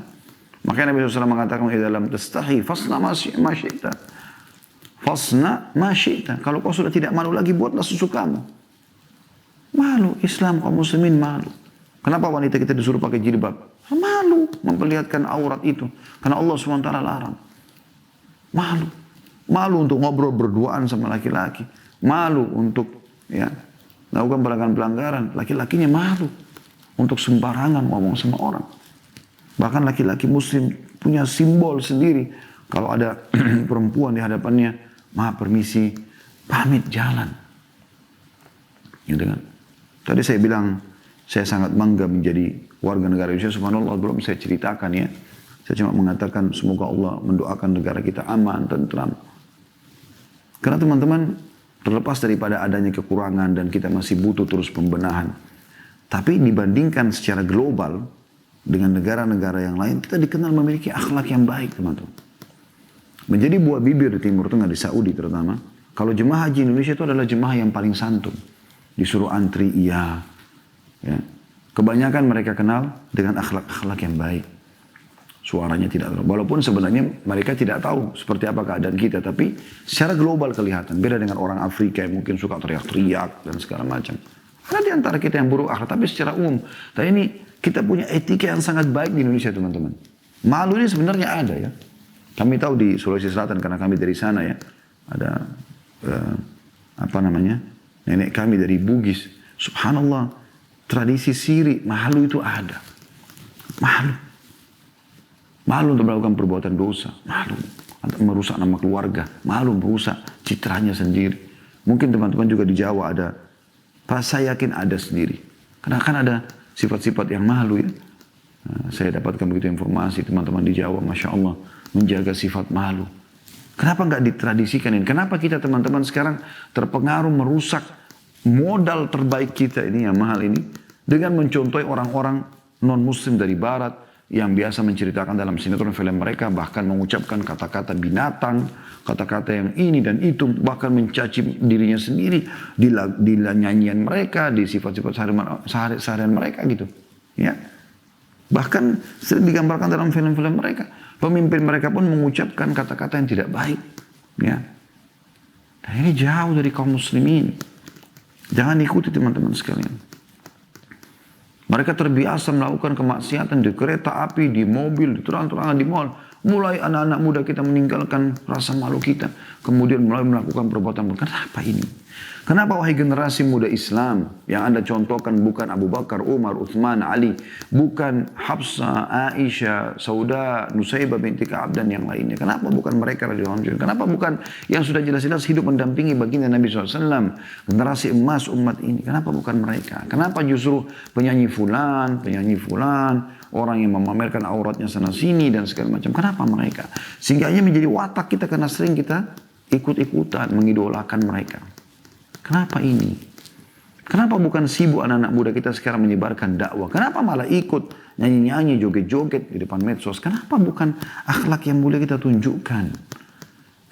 Makanya Nabi SAW mengatakan, "Idza lam tastahi fasna ma syi'ta." Fasna ma syi'ta. Kalau kau sudah tidak malu lagi, buatlah sesukamu. Malu, Islam kaum muslimin malu. Kenapa wanita kita disuruh pakai jilbab? Malu memperlihatkan aurat itu. Karena Allah SWT larang. Malu. Malu untuk ngobrol berduaan sama laki-laki. Malu untuk melakukan pelanggaran. Laki-lakinya malu untuk sembarangan ngomong sama orang. Bahkan laki-laki muslim punya simbol sendiri. Kalau ada perempuan di hadapannya, maaf permisi, pamit jalan. Gitu kan? Tadi saya bilang, saya sangat bangga menjadi warga negara Indonesia. Subhanallah, belum saya ceritakan ya. Saya cuma mengatakan semoga Allah mendoakan negara kita aman, tentram. Karena teman-teman, terlepas daripada adanya kekurangan dan kita masih butuh terus pembenahan. Tapi dibandingkan secara global dengan negara-negara yang lain, kita dikenal memiliki akhlak yang baik, teman-teman. Menjadi buah bibir di Timur Tengah, di Saudi terutama, kalau jemaah haji Indonesia itu adalah jemaah yang paling santun. Disuruh antri, iya. Ya. Kebanyakan mereka kenal dengan akhlak-akhlak yang baik. Suaranya tidak terlalu. Walaupun sebenarnya mereka tidak tahu seperti apa keadaan kita. Tapi secara global kelihatan. Beda dengan orang Afrika yang mungkin suka teriak-teriak dan segala macam. Karena di antara kita yang buruk akhlak. Tapi secara umum. Dan ini kita punya etika yang sangat baik di Indonesia teman-teman. Malu ini sebenarnya ada ya. Kami tahu di Sulawesi Selatan karena kami dari sana ya. Ada nenek kami dari Bugis. Subhanallah. Tradisi siri. Malu itu ada. Malu untuk melakukan perbuatan dosa. Malu. Merusak nama keluarga. Malu merusak citranya sendiri. Mungkin teman-teman juga di Jawa ada. Saya yakin ada sendiri. Karena kan ada sifat-sifat yang malu ya. Nah, saya dapatkan begitu informasi teman-teman di Jawa. Masya Allah. Menjaga sifat malu. Kenapa nggak ditradisikan ini? Kenapa kita teman-teman sekarang terpengaruh merusak modal terbaik kita ini yang mahal ini. Dengan mencontohi orang-orang non-muslim dari barat. Yang biasa menceritakan dalam sinetron film mereka, bahkan mengucapkan kata-kata binatang, kata-kata yang ini dan itu, bahkan mencaci dirinya sendiri di nyanyian mereka, di sifat-sifat seharian mereka gitu. Ya. Bahkan sering digambarkan dalam film-film mereka. Pemimpin mereka pun mengucapkan kata-kata yang tidak baik. Ya. Dan ini jauh dari kaum muslimin. Jangan ikuti teman-teman sekalian. Mereka terbiasa melakukan kemaksiatan di kereta api, di mobil, di terang-terangan, di mall. Mulai anak-anak muda kita meninggalkan rasa malu kita. Kemudian mulai melakukan perbuatan. Kenapa ini? Kenapa wahai generasi muda Islam yang Anda contohkan bukan Abu Bakar, Umar, Uthman, Ali. Bukan Hafsah, Aisyah, Sauda, Nusaybah binti Ka'ab dan yang lainnya. Kenapa bukan mereka radhiyallahu anhum? Kenapa bukan yang sudah jelas-jelas hidup mendampingi baginda Nabi SAW. Generasi emas umat ini. Kenapa bukan mereka? Kenapa justru penyanyi fulan, orang yang memamerkan auratnya sana sini dan segala macam. Kenapa mereka? Sehingga ini menjadi watak kita karena sering kita ikut-ikutan mengidolakan mereka. Kenapa ini? Kenapa bukan sibuk anak-anak muda kita sekarang menyebarkan dakwah? Kenapa malah ikut nyanyi-nyanyi, joget-joget di depan medsos? Kenapa bukan akhlak yang mulia kita tunjukkan?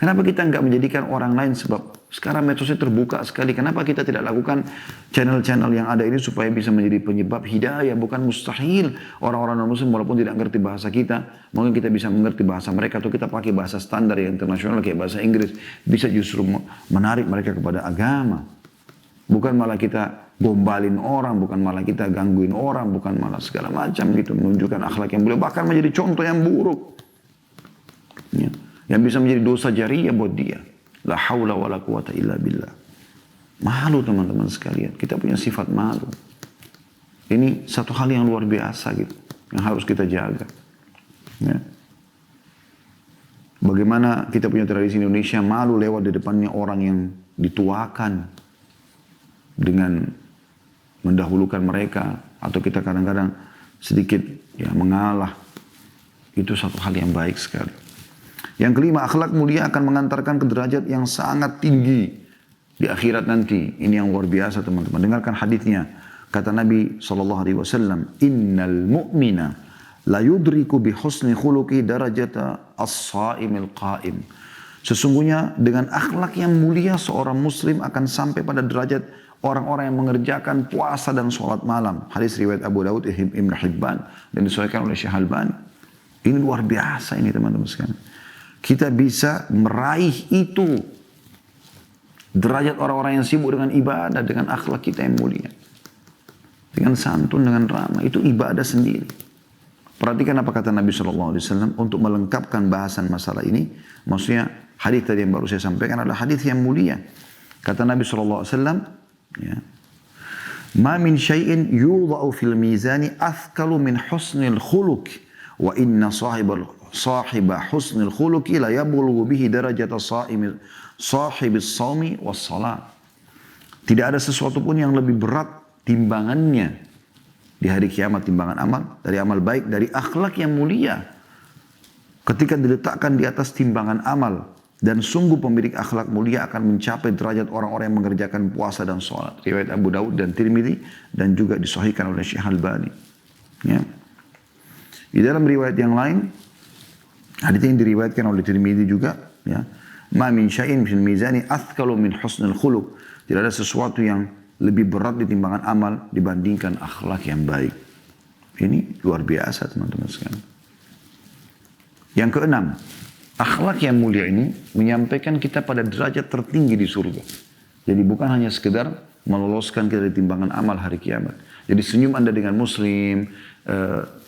Kenapa kita nggak menjadikan orang lain sebab sekarang medsosnya terbuka sekali. Kenapa kita tidak lakukan channel-channel yang ada ini supaya bisa menjadi penyebab hidayah? Bukan mustahil orang-orang non-muslim walaupun tidak mengerti bahasa kita. Mungkin kita bisa mengerti bahasa mereka atau kita pakai bahasa standar yang internasional kayak bahasa Inggris. Bisa justru menarik mereka kepada agama. Bukan malah kita gombalin orang, bukan malah kita gangguin orang, bukan malah segala macam gitu. Menunjukkan akhlak yang mulia, bahkan menjadi contoh yang buruk. Ya. Yang bisa menjadi dosa jariah buat dia. La haula wa la quwata illa billah. Malu teman-teman sekalian. Kita punya sifat malu. Ini satu hal yang luar biasa gitu. Yang harus kita jaga. Ya. Bagaimana kita punya tradisi Indonesia malu lewat di depannya orang yang dituakan. Dengan mendahulukan mereka. Atau kita kadang-kadang sedikit ya mengalah. Itu satu hal yang baik sekali. Yang kelima, akhlak mulia akan mengantarkan ke derajat yang sangat tinggi di akhirat nanti. Ini yang luar biasa teman-teman. Dengarkan hadisnya. Kata Nabi SAW, Innal mu'mina la yudriku bi husni khuluqi darajata as-sa'imil qa'im. Sesungguhnya dengan akhlak yang mulia seorang muslim akan sampai pada derajat orang-orang yang mengerjakan puasa dan sholat malam. Hadis riwayat Abu Daud, Ibn Hibban dan disahihkan oleh Syekh Albani. Ini luar biasa ini teman-teman sekalian. Kita bisa meraih itu. Derajat orang-orang yang sibuk dengan ibadah, dengan akhlak kita yang mulia. Dengan santun, dengan ramah. Itu ibadah sendiri. Perhatikan apa kata Nabi SAW untuk melengkapkan bahasan masalah ini. Maksudnya hadis tadi yang baru saya sampaikan adalah hadis yang mulia. Kata Nabi SAW, ya, Ma min syai'in yudha'u fil mizani athkalu min husnil khuluq. Wa inna sahiba husnil khuluqi la yabulughu bihi darajata sahibis sawmi was salat. Tidak ada sesuatu pun yang lebih berat timbangannya di hari kiamat, timbangan amal dari amal baik, dari akhlak yang mulia. Ketika diletakkan di atas timbangan amal, dan sungguh pemilik akhlak mulia akan mencapai derajat orang-orang yang mengerjakan puasa dan sholat. Riwayat Abu Daud dan Tirmidzi dan juga disahihkan oleh Syekh Albani. Ya. Di dalam riwayat yang lain, hadits yang diriwayatkan oleh Tirmidzi juga, ya. Ma min syai'in fil mizani athqalu min husnil khuluq. Tidak ada sesuatu yang lebih berat di timbangan amal dibandingkan akhlak yang baik. Ini luar biasa teman-teman sekalian. Yang keenam, akhlak yang mulia ini menyampaikan kita pada derajat tertinggi di surga. Jadi bukan hanya sekedar meloloskan kita dari timbangan amal hari kiamat. Jadi senyum Anda dengan muslim,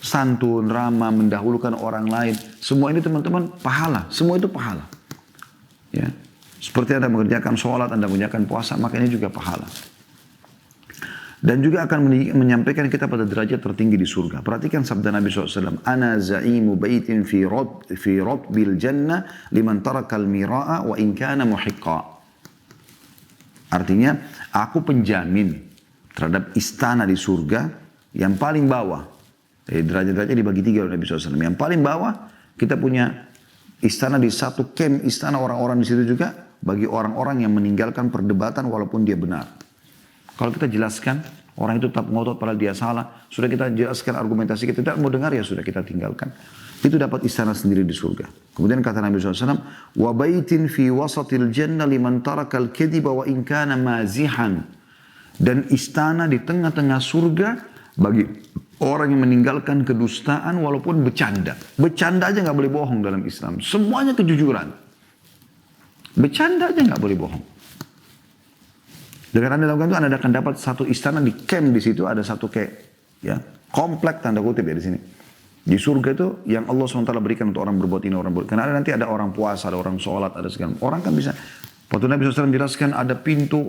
santun, ramah, mendahulukan orang lain. Semua ini teman-teman pahala. Semua itu pahala. Ya. Seperti Anda mengerjakan sholat, Anda mengerjakan puasa, maka ini juga pahala. Dan juga akan menyampaikan kita pada derajat tertinggi di surga. Perhatikan sabda Nabi SAW. Ana za'imu baitin fi rotbil jannah liman tarakal mira'a wa in kana muhiqqa. Artinya, aku penjamin terhadap istana di surga yang paling bawah. Derajat-derajat dibagi 3 oleh Nabi SAW. Yang paling bawah, kita punya istana di satu camp, istana orang-orang di situ juga, bagi orang-orang yang meninggalkan perdebatan walaupun dia benar. Kalau kita jelaskan, orang itu tetap ngotot padahal dia salah. Sudah kita jelaskan argumentasi, kita tidak mau dengar, ya sudah kita tinggalkan. Itu dapat istana sendiri di surga. Kemudian kata Nabi SAW, wa baitin fi wasatil jannah liman tarakal kediba wa in kana mazihan. Dan istana di tengah-tengah surga bagi orang yang meninggalkan kedustaan walaupun bercanda. Bercanda aja nggak boleh bohong dalam Islam. Semuanya kejujuran. Bercanda aja nggak boleh bohong. Dengan Anda lakukan itu, Anda akan dapat satu istana di camp di situ, ada satu kayak ya komplek tanda kutip ya di sini. Di surga itu yang Allah SWT berikan untuk orang berbuat ini, orang berbuat. Karena nanti ada orang puasa, ada orang sholat, ada segala. Orang kan bisa. Waktu Nabi SAW menjelaskan ada pintu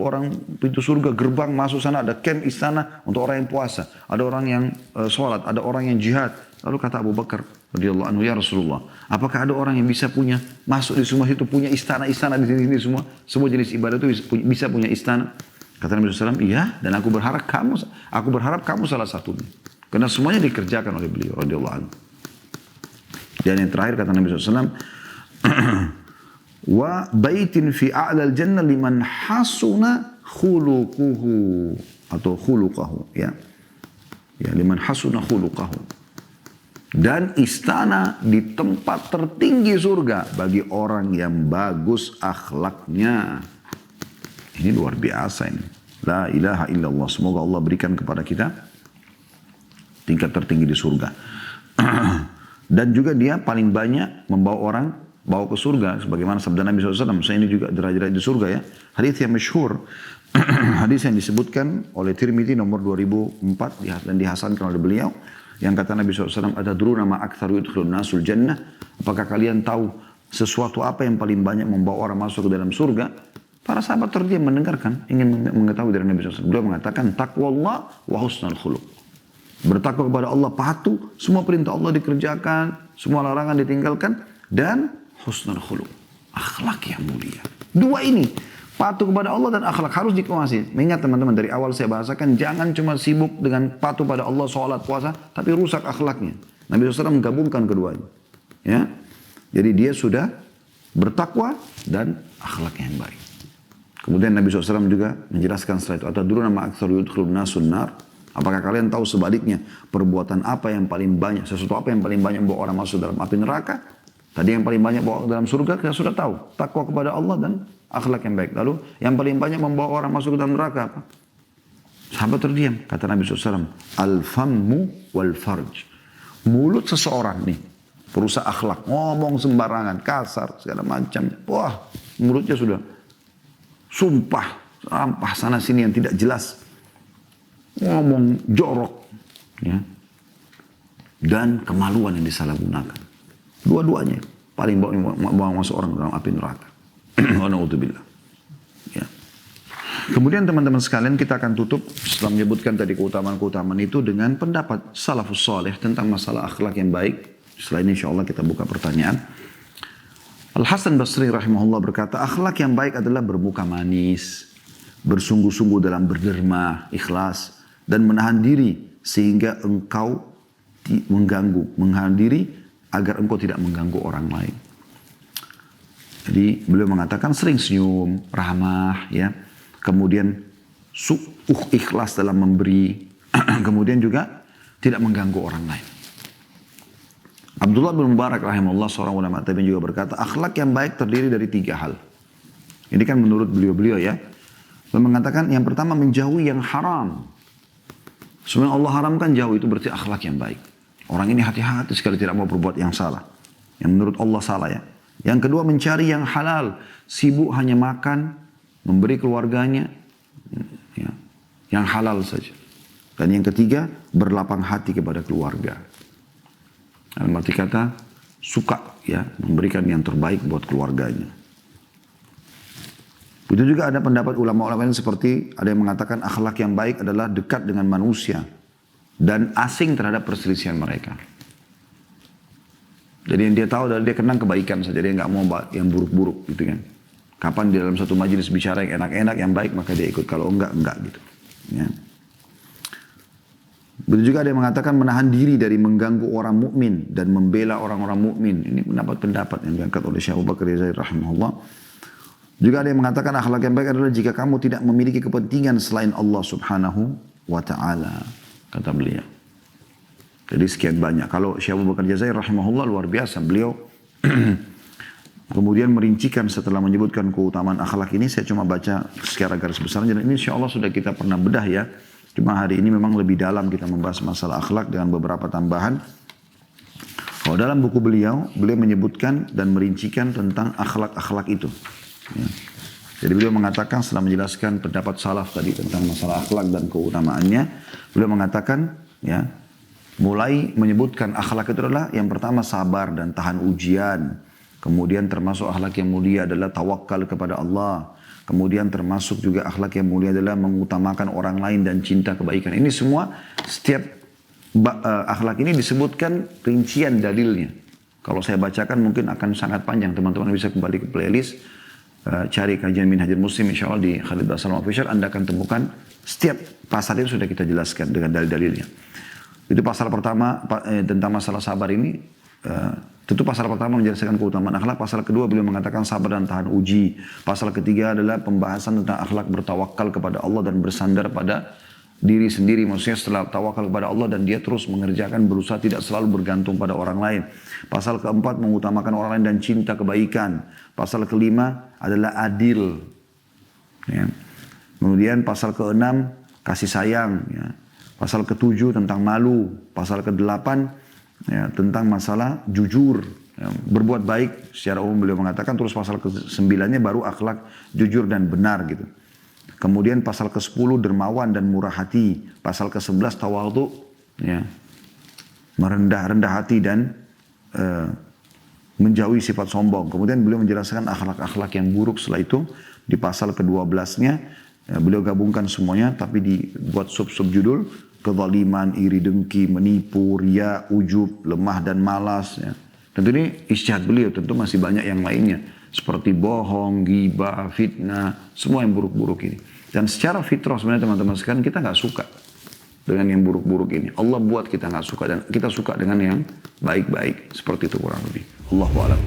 surga, gerbang masuk sana, ada camp istana untuk orang yang puasa. Ada orang yang sholat, ada orang yang jihad. Lalu kata Abu Bakar radhiyallahu anhu, ya Rasulullah, apakah ada orang yang bisa punya masuk di semua situ, punya istana-istana di sini semua, semua jenis ibadah itu bisa punya istana? Kata Nabi SAW, iya, dan aku berharap kamu salah satunya. Karena semuanya dikerjakan oleh beliau radhiyallahu anhu. Dan yang terakhir kata Nabi SAW, wa baitin fi a'lal jannah liman hasuna khuluquhu atau khuluqahu, ya. Ya, liman hasuna khuluqahu. Dan istana di tempat tertinggi surga bagi orang yang bagus akhlaknya. Ini luar biasa ini. La ilaha illallah. Semoga Allah berikan kepada kita tingkat tertinggi di surga. Dan juga dia paling banyak membawa orang bawa ke surga. Sebagaimana sabda Nabi SAW. Saya ini juga derajat di surga ya. Hadis yang masyhur. Hadis yang disebutkan oleh Tirmidzi nomor 2004 dan dihasankan oleh beliau. Yang kata Nabi SAW. Atadruna ma aktsaru yudkhilun nasul jannah. Apakah kalian tahu sesuatu apa yang paling banyak membawa orang masuk ke dalam surga? Para sahabat terdiam mendengarkan, ingin mengetahui dari Nabi SAW. Beliau mengatakan, taqwallah wa husnul khuluq. Bertakwa kepada Allah, patuh, semua perintah Allah dikerjakan, semua larangan ditinggalkan, dan husnul khuluq. Akhlak yang mulia. Dua ini, patuh kepada Allah dan akhlak harus dikuasai. Mengingat teman-teman, dari awal saya bahasakan, jangan cuma sibuk dengan patuh pada Allah, sholat, puasa, tapi rusak akhlaknya. Nabi SAW menggabungkan keduanya. Ya, jadi dia sudah bertakwa dan akhlak yang baik. Kemudian Nabi SAW juga menjelaskan setelah itu. Atadruna ma aktsaru yudkhilun nasun nar. Apakah kalian tahu sebaliknya perbuatan apa yang paling banyak, sesuatu apa yang paling banyak membawa orang masuk dalam api neraka? Tadi yang paling banyak membawa dalam surga kita sudah tahu. Takwa kepada Allah dan akhlak yang baik. Lalu yang paling banyak membawa orang masuk ke dalam neraka apa? Sahabat terdiam. Kata Nabi SAW. Al-fammu wal farj. Mulut seseorang nih. Perusak akhlak. Ngomong sembarangan. Kasar. Segala macam. Wah. Mulutnya sudah sumpah, rampah sana sini yang tidak jelas. Ngomong jorok. Ya. Dan kemaluan yang disalahgunakan. Dua-duanya. Paling bawa masuk orang dalam api neraka. Na'udzubillah. Ya. Kemudian teman-teman sekalian kita akan tutup setelah menyebutkan tadi keutamaan-keutamaan itu dengan pendapat salafus saleh tentang masalah akhlak yang baik. Setelah ini insya Allah kita buka pertanyaan. Al-Hasan Basri rahimahullah berkata, akhlak yang baik adalah bermuka manis, bersungguh-sungguh dalam berderma, ikhlas, dan menahan diri sehingga engkau menahan diri agar engkau tidak mengganggu orang lain. Jadi beliau mengatakan sering senyum, ramah, ya, kemudian ikhlas dalam memberi, kemudian juga tidak mengganggu orang lain. Abdullah bin Mubarak rahimahullah seorang ulama tabi'in juga berkata, akhlak yang baik terdiri dari 3 hal. Ini kan menurut beliau-beliau ya. Beliau mengatakan yang pertama menjauhi yang haram. Sebenarnya Allah haramkan jauh, itu berarti akhlak yang baik. Orang ini hati-hati sekali tidak mau berbuat yang salah. Yang menurut Allah salah ya. Yang kedua mencari yang halal. Sibuk hanya makan, memberi keluarganya. Ya, yang halal saja. Dan yang ketiga, berlapang hati kepada keluarga. Dalam arti kata, suka ya memberikan yang terbaik buat keluarganya. Itu juga ada pendapat ulama-ulama yang seperti ada yang mengatakan akhlak yang baik adalah dekat dengan manusia dan asing terhadap perselisihan mereka. Jadi yang dia tahu adalah dia kenang kebaikan saja, dia nggak mau yang buruk-buruk gitu kan. Kapan di dalam satu majelis bicara yang enak-enak, yang baik maka dia ikut. Kalau enggak gitu. Ya. Begitu juga ada yang mengatakan menahan diri dari mengganggu orang mukmin dan membela orang-orang mukmin. Ini pendapat yang diangkat oleh Syekh Abu Bakar Jazair rahimahullah. Juga ada yang mengatakan akhlak yang baik adalah jika kamu tidak memiliki kepentingan selain Allah subhanahu wa ta'ala. Kata beliau. Jadi sekian banyak. Kalau Syekh Abu Bakar Jazair rahimahullah luar biasa. Beliau kemudian merincikan setelah menyebutkan keutamaan akhlak ini. Saya cuma baca secara garis besar. Dan ini insya Allah sudah kita pernah bedah ya. Cuma hari ini memang lebih dalam kita membahas masalah akhlak dengan beberapa tambahan. Kalau dalam buku beliau menyebutkan dan merincikan tentang akhlak-akhlak itu. Ya. Jadi beliau mengatakan setelah menjelaskan pendapat salaf tadi tentang masalah akhlak dan keutamaannya. Beliau mengatakan ya, mulai menyebutkan akhlak itu adalah yang pertama sabar dan tahan ujian. Kemudian termasuk akhlak yang mulia adalah tawakal kepada Allah. Kemudian termasuk juga akhlak yang mulia adalah mengutamakan orang lain dan cinta kebaikan. Ini semua setiap akhlak ini disebutkan rincian dalilnya. Kalau saya bacakan mungkin akan sangat panjang. Teman-teman bisa kembali ke playlist. Cari kajian Minhajul Muslim insya Allah di Khalid Basalam Official. Anda akan temukan setiap pasal itu sudah kita jelaskan dengan dalil-dalilnya. Itu pasal pertama tentang masalah sabar ini. Tentu pasal pertama menjelaskan keutamaan akhlak. Pasal kedua beliau mengatakan sabar dan tahan uji. Pasal ketiga adalah pembahasan tentang akhlak bertawakal kepada Allah dan bersandar pada diri sendiri. Maksudnya setelah tawakal kepada Allah dan dia terus mengerjakan, berusaha tidak selalu bergantung pada orang lain. Pasal keempat mengutamakan orang lain dan cinta kebaikan. Pasal kelima adalah adil. Ya. Kemudian pasal keenam kasih sayang. Ya. Pasal ketujuh tentang malu. Pasal kedelapan ya, tentang masalah jujur, ya, berbuat baik secara umum beliau mengatakan. Terus pasal ke-9-nya baru akhlak jujur dan benar gitu. Kemudian pasal ke-10 dermawan dan murah hati. Pasal ke-11 tawadhu, ya, merendah hati dan menjauhi sifat sombong. Kemudian beliau menjelaskan akhlak-akhlak yang buruk setelah itu. Di pasal ke-12-nya ya, beliau gabungkan semuanya tapi dibuat sub-sub judul. Kezaliman, iri dengki, menipu, riya, ujub, lemah dan malas. Ya. Tentu ini ijtihad beliau, tentu masih banyak yang lainnya. Seperti bohong, ghibah, fitnah, semua yang buruk-buruk ini. Dan secara fitrah sebenarnya teman-teman sekalian kita nggak suka dengan yang buruk-buruk ini. Allah buat kita nggak suka dan kita suka dengan yang baik-baik. Seperti itu kurang lebih. Allahu a'lam.